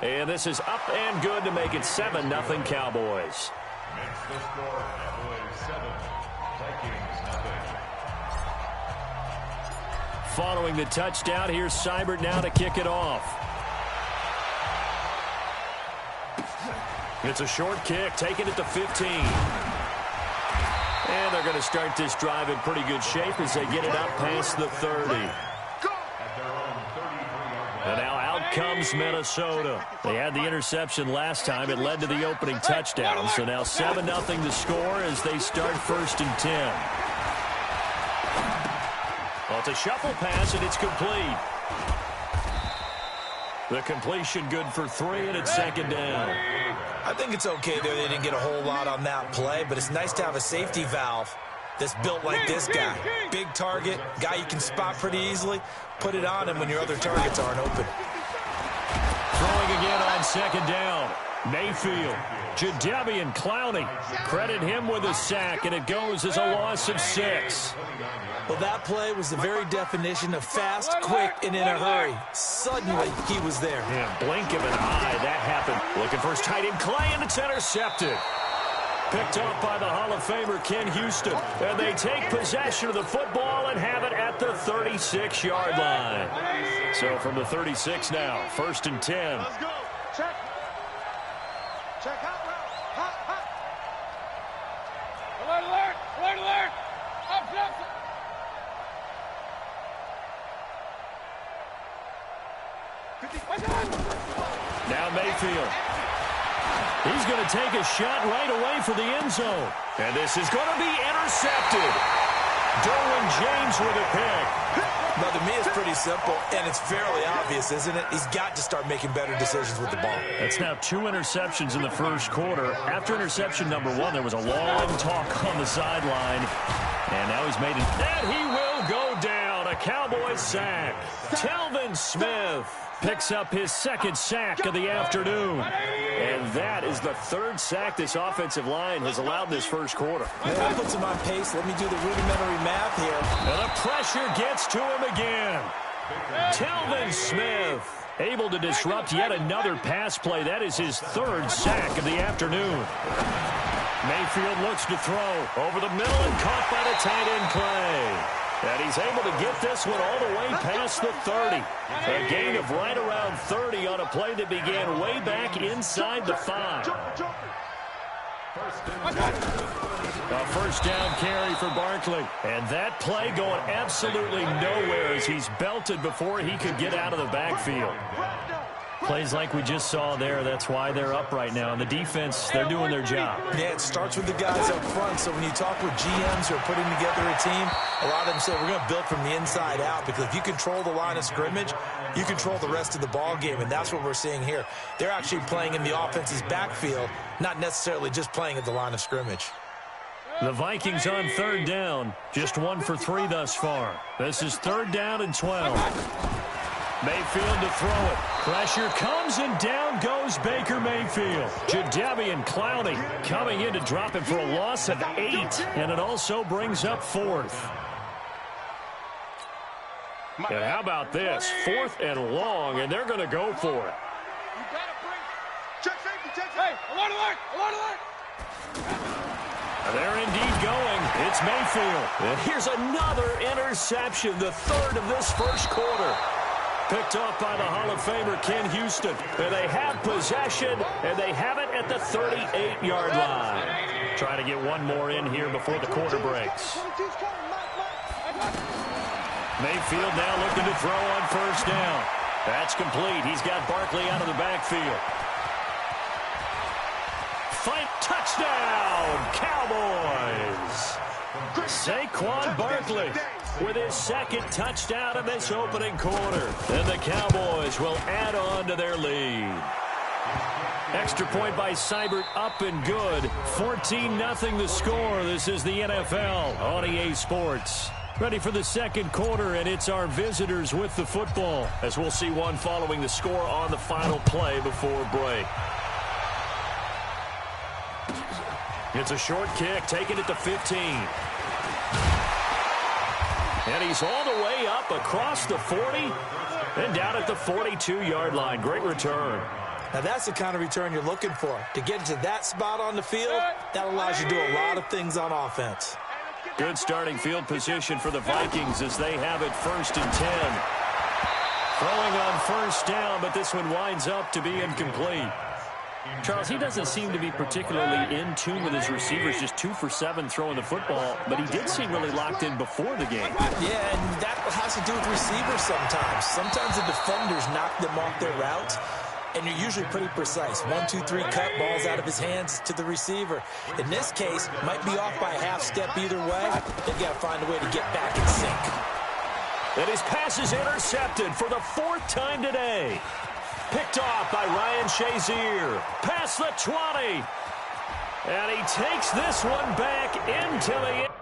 And this is up and good to make it 7-0 Cowboys. Makes the score Cowboys 7, Vikings nothing. Following the touchdown, here's Seibert now to kick it off. It's a short kick, taking it to 15. And they're going to start this drive in pretty good shape as they get it up past the 30. And now out comes Minnesota. They had the interception last time. It led to the opening touchdown. So now 7-0 the score as they start 1st and 10. Well, it's a shuffle pass, and it's complete. The completion good for 3, and it's 2nd down. I think it's okay there. They didn't get a whole lot on that play, but it's nice to have a safety valve that's built like this guy. Big target, guy you can spot pretty easily. Put it on him when your other targets aren't open. Throwing again on 2nd down. Mayfield, Jadeveon Clowney. Credit him with a sack, and it goes as a loss of 6. Well, that play was the very definition of fast, quick, and in a hurry. Suddenly, he was there. Yeah, blink of an eye, that happened. Looking for his tight end, Clay, and it's intercepted. Picked off by the Hall of Famer, Ken Houston. And they take possession of the football and have it at the 36-yard line. So from the 36 now, 1st and 10. Let's go. Check. Check out route. Hot, hot. Alert, alert, alert, alert. Up, up. Now Mayfield. He's going to take a shot right away for the end zone. And this is going to be intercepted. Derwin James with a pick. Now, to me, it's pretty simple, and it's fairly obvious, isn't it? He's got to start making better decisions with the ball. That's now 2 interceptions in the first quarter. After interception number 1, there was a long talk on the sideline. And now he's made it. And he will go down. A Cowboys sack. Telvin Smith picks up his 2nd sack of the afternoon. And that is the 3rd sack this offensive line has allowed this first quarter. That puts him on pace. Let me do the rudimentary math here. And the pressure gets to him again. Telvin Smith able to disrupt yet another pass play. That is his 3rd sack of the afternoon. Mayfield looks to throw over the middle and caught by the tight end Clay. And he's able to get this one all the way past the 30. A gain of right around 30 on a play that began way back inside the 5. A 1st down carry for Barkley. And that play going absolutely nowhere as he's belted before he could get out of the backfield. Plays like we just saw there, that's why they're up right now. And the defense, they're doing their job. Yeah, it starts with the guys up front. So when you talk with GMs who are putting together a team, a lot of them say we're going to build from the inside out, because if you control the line of scrimmage, you control the rest of the ball game, and that's what we're seeing here. They're actually playing in the offense's backfield, not necessarily just playing at the line of scrimmage. The Vikings on 3rd down, just 1 for 3 thus far. This is 3rd down and 12. Mayfield to throw it. Pressure comes, and down goes Baker Mayfield. Jadeveon Clowney coming in to drop it for a loss of 8, and it also brings up 4th. And how about this? 4th and long, and they're going to go for it. You gotta bring. Check safety. They're indeed going. It's Mayfield. And here's another interception, the third of this first quarter. Picked off by the Hall of Famer Ken Houston. And they have possession, and they have it at the 38-yard line. Trying to get one more in here before the quarter breaks. Mayfield now looking to throw on first down. That's complete. He's got Barkley out of the backfield. Fight touchdown, Cowboys. Saquon Barkley with his second touchdown of this opening quarter. And the Cowboys will add on to their lead. Extra point by Seibert, up and good. 14-0 the score. This is the NFL on EA Sports. Ready for the second quarter, and it's our visitors with the football, as we'll see one following the score on the final play before break. It's a short kick, taken at the 15. And he's all the way up across the 40 and down at the 42-yard line. Great return. Now, that's the kind of return you're looking for. To get to that spot on the field, that allows you to do a lot of things on offense. Good starting field position for the Vikings as they have it 1st and 10. Throwing on first down, but this one winds up to be incomplete. Charles, he doesn't seem to be particularly in tune with his receivers, just 2 for 7 throwing the football, but he did seem really locked in before the game. Yeah, and that has to do with receivers sometimes. Sometimes the defenders knock them off their route, and you're usually pretty precise. 1, 2, 3, cut, ball's out of his hands to the receiver. In this case, might be off by a half step either way. They've got to find a way to get back in sync. And his pass is intercepted for the 4th time today. Picked off by Ryan Shazier. Past the 20. And he takes this one back into the end.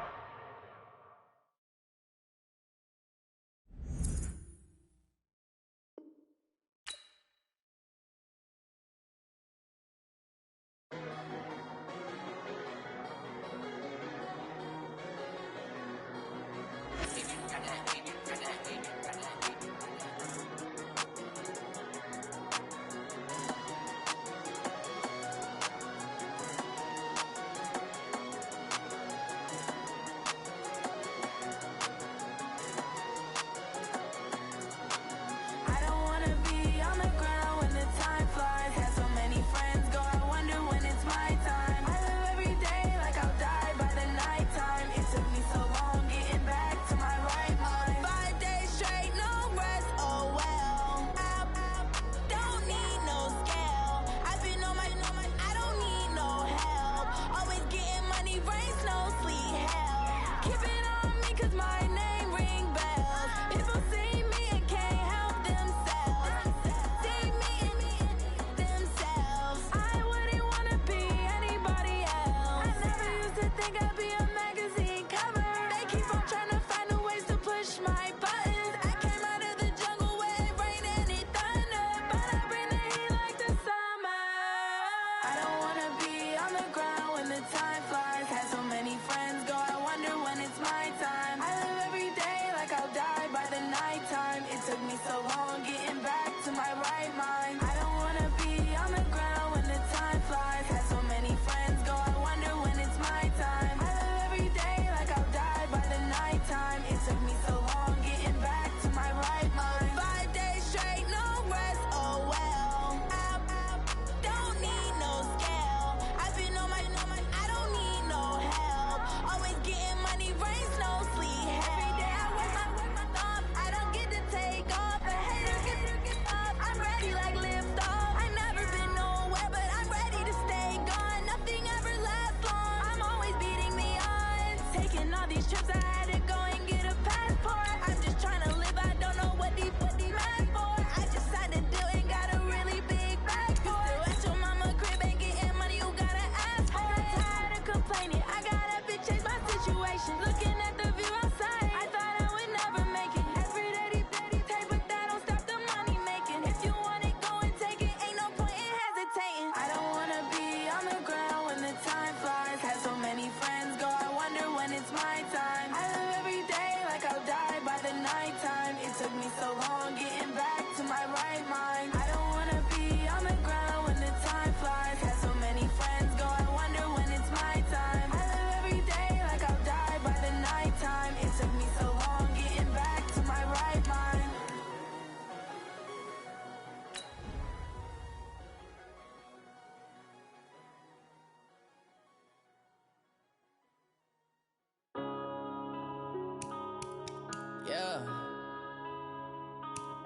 Yeah.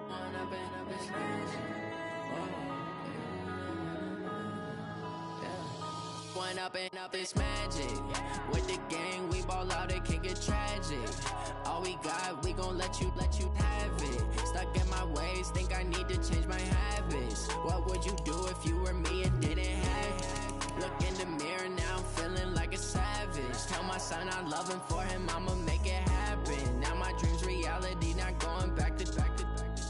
When I've been up this magic. When up and up it's magic. With the gang, we ball out, it can get tragic. All we got, we gon' let you have it. Stuck in my ways, think I need to change my habits. What would you do if you were me and didn't have it? Look in the mirror now, I'm feeling like a savage. Tell my son I love him, for him I'ma make it happen. Now my dream's reality, not going back to.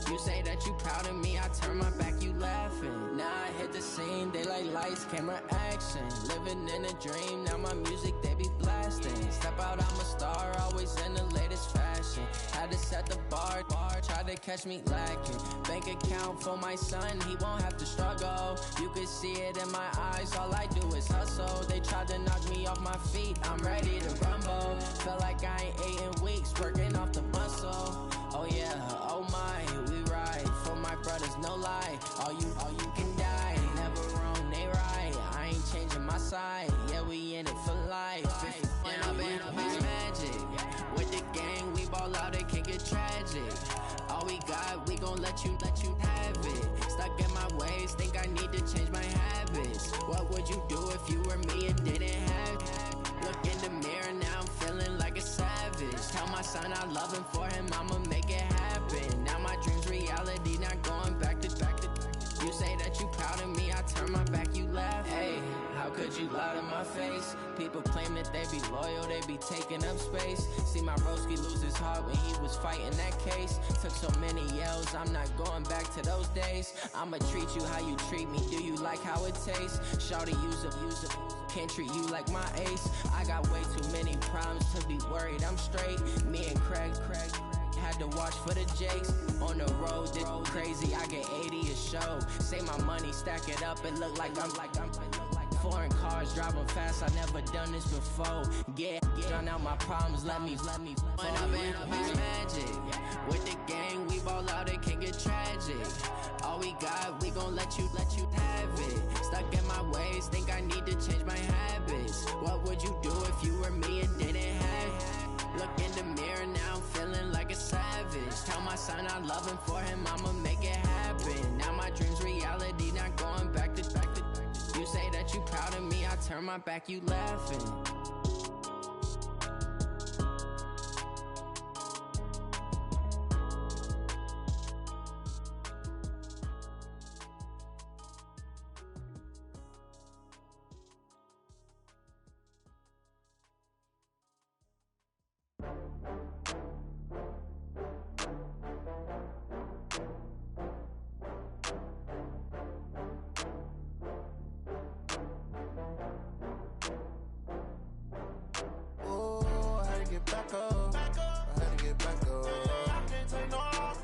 You say that you proud of me, I turn my back, you laughing. Now I hit the scene, they like lights, camera, action. Living in a dream, now my music, they be blasting. Step out, I'm a star, always in the latest fashion. Had to set the bar, try to catch me lacking. Bank account for my son, he won't have to struggle. You can see it in my eyes, all I do is hustle. They tried to knock me off my feet, I'm ready to rumble. Feel like I ain't ate in weeks, working off the muscle. Oh yeah, oh my, we ride for my brothers, no lie. All you can die, never wrong, they right. I ain't changing my side, yeah, we in it for life. When I've been up, it's magic. With the gang, we ball out, it can get tragic. All we got, we gon' let you have it. Stuck in my ways, think I need to change my habits. What would you do if you were me and didn't have it? Look in the mirror now, I'm feeling like a savage. Tell my son I love him, for him I'ma make it happen. Now my dream's reality, not going back to. You say that you proud of me, I turn my back, you laugh. Hey, how could you lie to my face? People claim that they be loyal, they be taking up space. See my broski lose his heart when he was fighting that case. Took so many yells, I'm not going back to those days. I'ma treat you how you treat me, do you like how it tastes? Shawty, use a can't treat you like my ace. I got way too many problems to be worried, I'm straight. Me and Craig had to watch for the Jakes. On the road, this crazy, I get 80 a show. Say my money, stack it up, it look like I'm foreign cars, driving fast, I never done this before. Get drown out my problems, let me When I've been up, it's magic. With the gang, we ball out, it can get tragic. All we got, we gon' let you have it. Stuck in my ways, think I need to change my habits. What would you do if you were me and didn't have it? Look in the mirror now, I'm feeling like a savage. Tell my son I love him, for him I'ma make it happen. Now my dream's reality, not going back to. You say that you proud of me, I turn my back, you laughing. Back up. I had to get back up. I can't take no loss.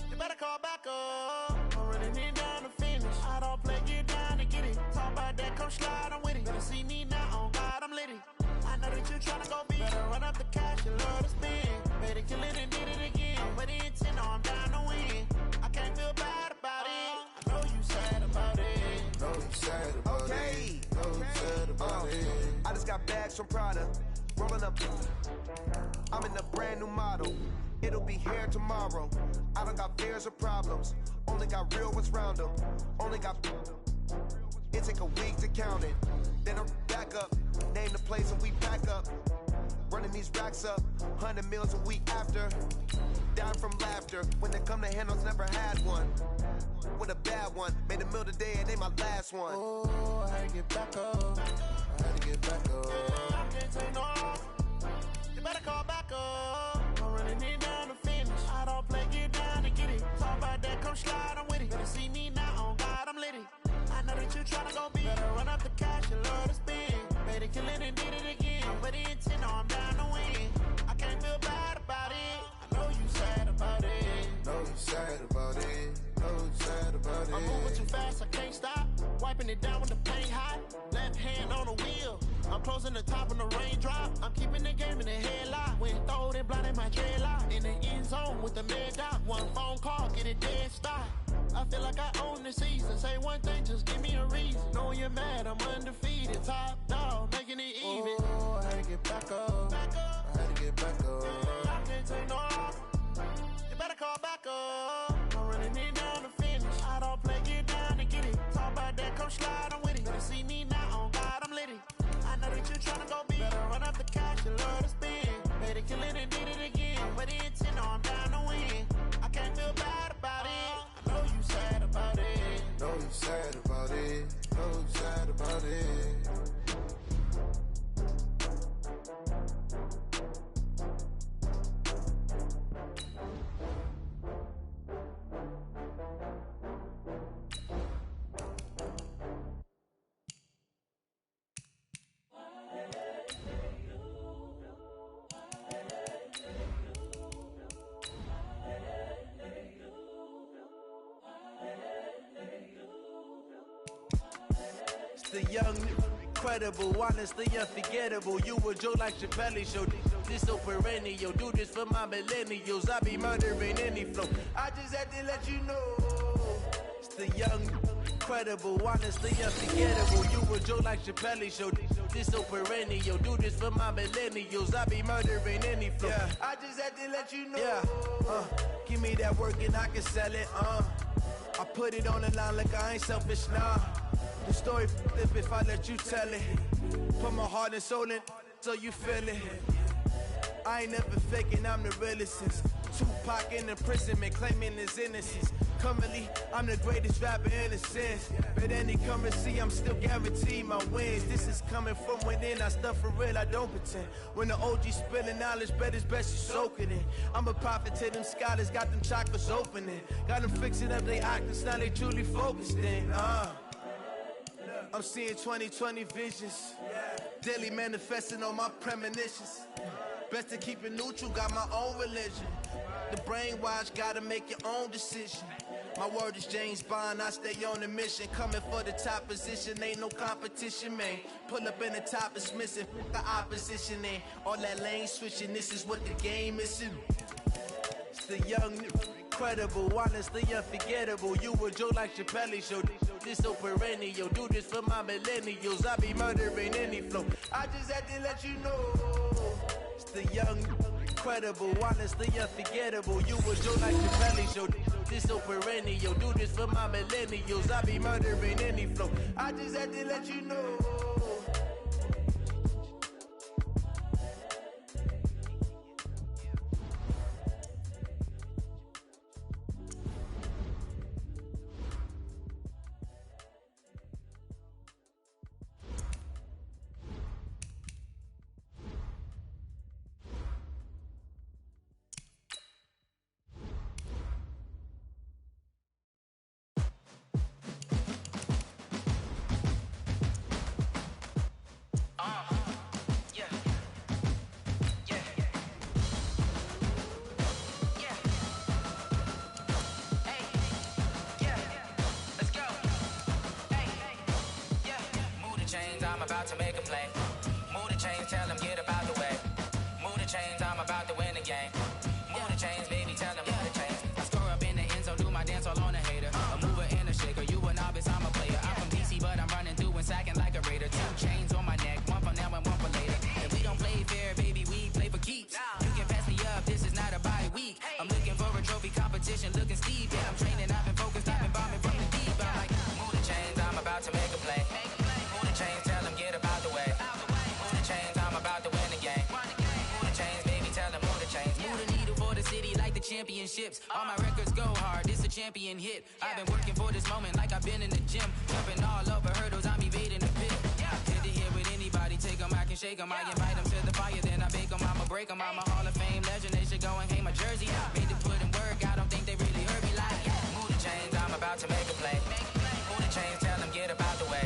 You better call back up. I'm running it down to finish. I don't play, get down to get it. Talk about that, come slide, I'm with it. Better see me now, on God, I'm litty. I know that you tryna go big. Better run up the cash, you love to spend. Better kill it and did it again. With the intent, no, I'm down to win. I can't feel bad about it. I know you sad about it. Know you sad about it. Know you sad about it. I just got bags from Prada. Rolling up, I'm in a brand new model. It'll be here tomorrow. I don't got fears or problems. Only got real ones round them. Only got. It take a week to count it. Then I'm back up. Name the place and we pack up. Running these racks up. 100 meals a week after. Down from laughter. When they come to handles, never had one. With a bad one. Made a meal today and they my last one. Oh, I had to get back up. I had to get back up. I can't take no loss. You better call back up. I'm running it down to finish. I don't play, get down to get it. Talk about that, come slide, I'm with it. Better see me now, on God, I'm litty. I know that you tryna go big. Better run up the cash, you love to spend. Better kill it and did it again. With the intent, no, I'm down to win. I can't feel bad about it. I know you sad about it. Know you sad about it. Know you sad about it. I'm moving too fast, I can't stop. Wiping it down with the paint hot. Left hand on the wheel. I'm closing the top of the raindrop. I'm keeping the game in the headlock. When throwed and blinded my dreadlock. In the end zone with the mad dot. One phone call, get it dead stop. I feel like I own the season. Say one thing, just give me a reason. Knowing you're mad, I'm undefeated. Top dog, making it even. Oh, I had to get back up. I had to get back up. I can't take no loss. the Lord to spin. Better kill it and did it again. I put it in, I'm down to win. I can't feel bad about it. I know you sad about it. Know you sad about it. Know you sad about it. The young, incredible, honestly unforgettable. You a joke like Chappelle show. This so perennial. Do this for my millennials. I be murdering any flow. I just had to let you know. It's the young, incredible, honestly unforgettable. You a joke like Chappelle show. This so perennial. Do this for my millennials. I be murdering any flow. Yeah. I just had to let you know. Yeah. Give me that work and I can sell it. I put it on the line like I ain't selfish, nah. The story flip if I let you tell it. Put my heart and soul in so you feel it. I ain't never faking, I'm the realest since Tupac in imprisonment, claiming his innocence. Currently, I'm the greatest rapper in a sense. But any currency, I'm still guaranteed my wins. This is coming from within, I stuff for real, I don't pretend. When the OG spilling knowledge, bet it's best you soak it in. I'm a prophet to them scholars, got them chakras opening. Got them fixing up they octaves, now they truly focused in. I'm seeing 2020 visions, daily manifesting on my premonitions. Best to keep it neutral, got my own religion. The brainwash, gotta make your own decision. My word is James Bond, I stay on a mission. Coming for the top position, ain't no competition, man. Pull up in the top is missing, the opposition ain't. All that lane switching, this is what the game is. It's the young, incredible, honestly unforgettable. You a joke like Chappelle show. This so perennial. Do this for my millennials. I be murdering any flow. I just had to let you know. It's the young, incredible, honestly unforgettable. You a joke like Chappelle show. This so perennial. Do this for my millennials. I be murdering any flow. I just had to let you know. I'm about to make a play. Move the chains, tell them get about the way. Move the chains, I'm about to win the game. Move the chains, baby, tell them move the chains. I score up in the end zone, do my dance all on a hater. A mover and a shaker, you a novice, I'm a player. I'm from DC, but I'm running through and sacking like a raider. 2 chains on my neck, one for now and one for later. And we don't play fair, baby, we play for keeps. You can pass me up, this is not a bye week. I'm looking for a trophy competition, looking steep. Yeah, I'm training, I've been focused, I've been bombing from the deep. I'm like, move the chains, I'm about to make a play. Move the chains, tell them get about the way. Move the chains, I'm about to win the game. Move the chains, baby, tell them move the chains. Move the needle for the city like the championships. All my records go hard, this a champion hit. I've been working for this moment like I've been in the gym. Jumping all over hurdles, I'm evading the pit. Hit to hit with anybody, take them, I can shake them. I invite them to the fire, then I bake them, I'ma break them. I'm a Hall of Fame legend, they should go and hang my jersey. Made to put in work, I don't think they really heard me like, move the chains, I'm about to make a play. Move the chains, tell them get about the way.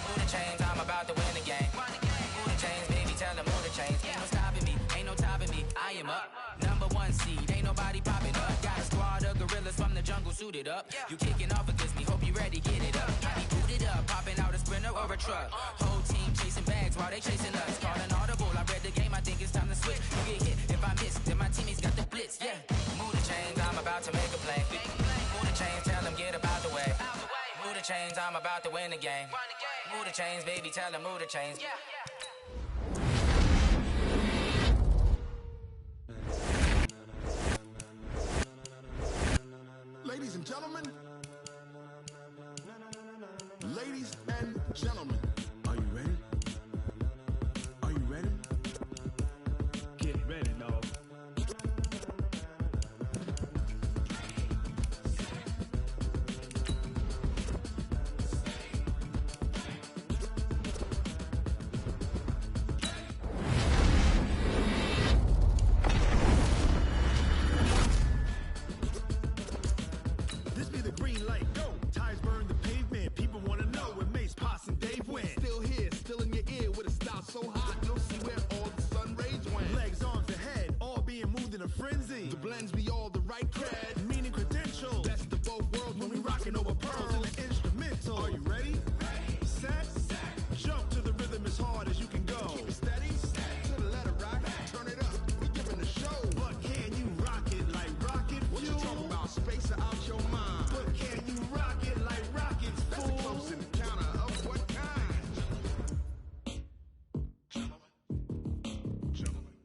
Move the chains, I'm about to win the game. Move the chains, baby, tell them move the chains. Ain't no stopping me, ain't no topping me, I am up. Number 1 seed, ain't nobody popping up. Got a squad of gorillas from the jungle suited up. You kicking off against me, hope you ready, get it up. I be booted up, popping out a sprinter or a truck. Whole team chasing bags while they chasing us. Calling audible, I read the game, I think it's time to switch. You get hit, if I miss, then my teammates got the blitz, yeah. Move the chains, I'm about to make a play. Move the chains, tell them get about the way. Move the chains, I'm about to win the game. Move the chains, baby, tell them move the chains. Ladies and gentlemen, ladies and gentlemen, are you ready? Are you ready? blends be all the right cred. Meaning credential. Best of both worlds when we rockin' over pearls and the instrumental. Are you ready? Set. Jump to the rhythm as hard as you can go. Keep it steady. To the letter right. Turn it up. We giving the show. But can you rock it like rocket fuel? What you talking about? Space out your mind. But can you rock it like rockets, fool? That's a close encounter of what kind?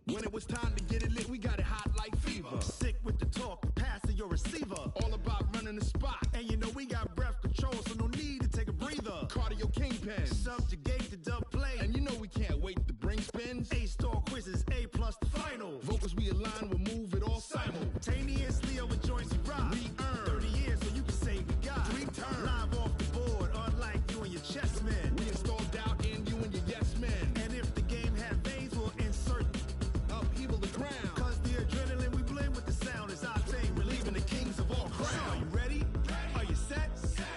When it was time to get it lit, we got it hot like fever. Sick with the talk, passing your receiver. All about running the spot. And you know we got breath control, so no need to take a breather. Cardio kingpin, subjugate the dub play. And you know we can't wait to bring spins. A-star quizzes, A+ the final. Vocals we align, we'll move it all simultaneously over joints we rock. We earn 30 years, so you can say we got 3 turns. Live off the board, unlike you and your chess men. We install doubt in you and your yes men. And if the game had veins, we'll insert upheaval the ground. Cause the adrenaline we blend with the sound is our thing, relieving the kings of all crowns. So are you ready? Are you set?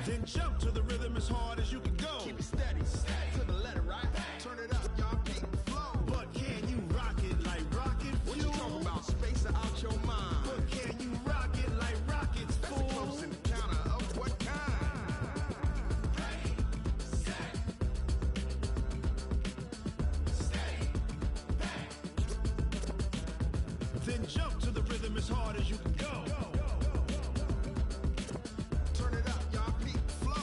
Then jump to the rhythm as hard as you can go. Keep it steady, to the letter right. Turn it up, y'all keep the flow. But can you rock it like rocket fuel? What you talking about? Space out your mind. But can you rock it like rockets, fool? That's a close encounter of what kind? Then jump to the rhythm as hard as you can go. Turn it up, y'all keep the flow.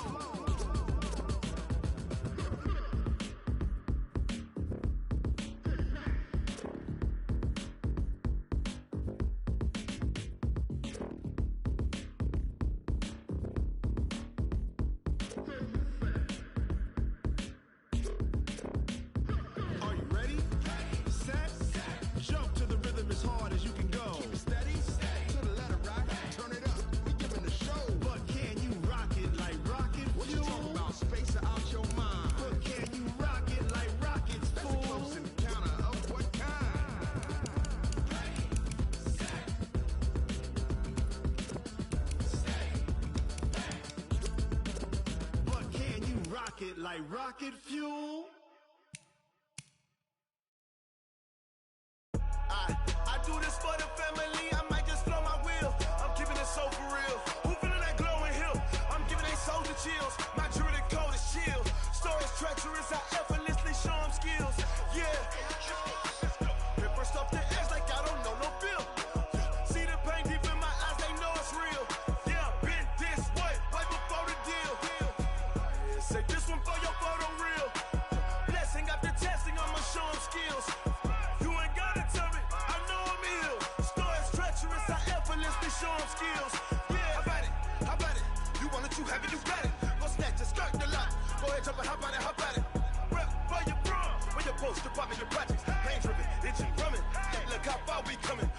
Are you ready? Set. Jump to the rhythm as hard as you can go. Keep it steady. To the letter right. Turn it up. We giving the show. But can you rock it like rocket fuel? What you talking about? Space out your mind. But can you rock it like rockets, fool? That's a close encounter of what kind? But can you rock it like rocket fuel? I do this for the family, I might just blow my wheel. I'm keeping it so for real. Who feeling that glowing hill? I'm giving they souls the chills. My jewelry cold is chill. Stories treacherous, I effortlessly show them skills. Yeah. Hit first off the edge like I don't know no bill. See the pain deep in my eyes, they know it's real. Yeah, been this way, right before the deal. Say this one for your photo reel. Blessing after testing, I'ma show them skills. You ain't gotta tell me, I know I'm ill. Stories treacherous, I effortlessly show them skills. Yeah, how about it? You want it, you have it, you got it. Go snatch it, skirt the lot. Go ahead, jump it, how about it? Rep for your bro, when your poster popping your projects. Pain driven, itching, drumming. Look how far we coming.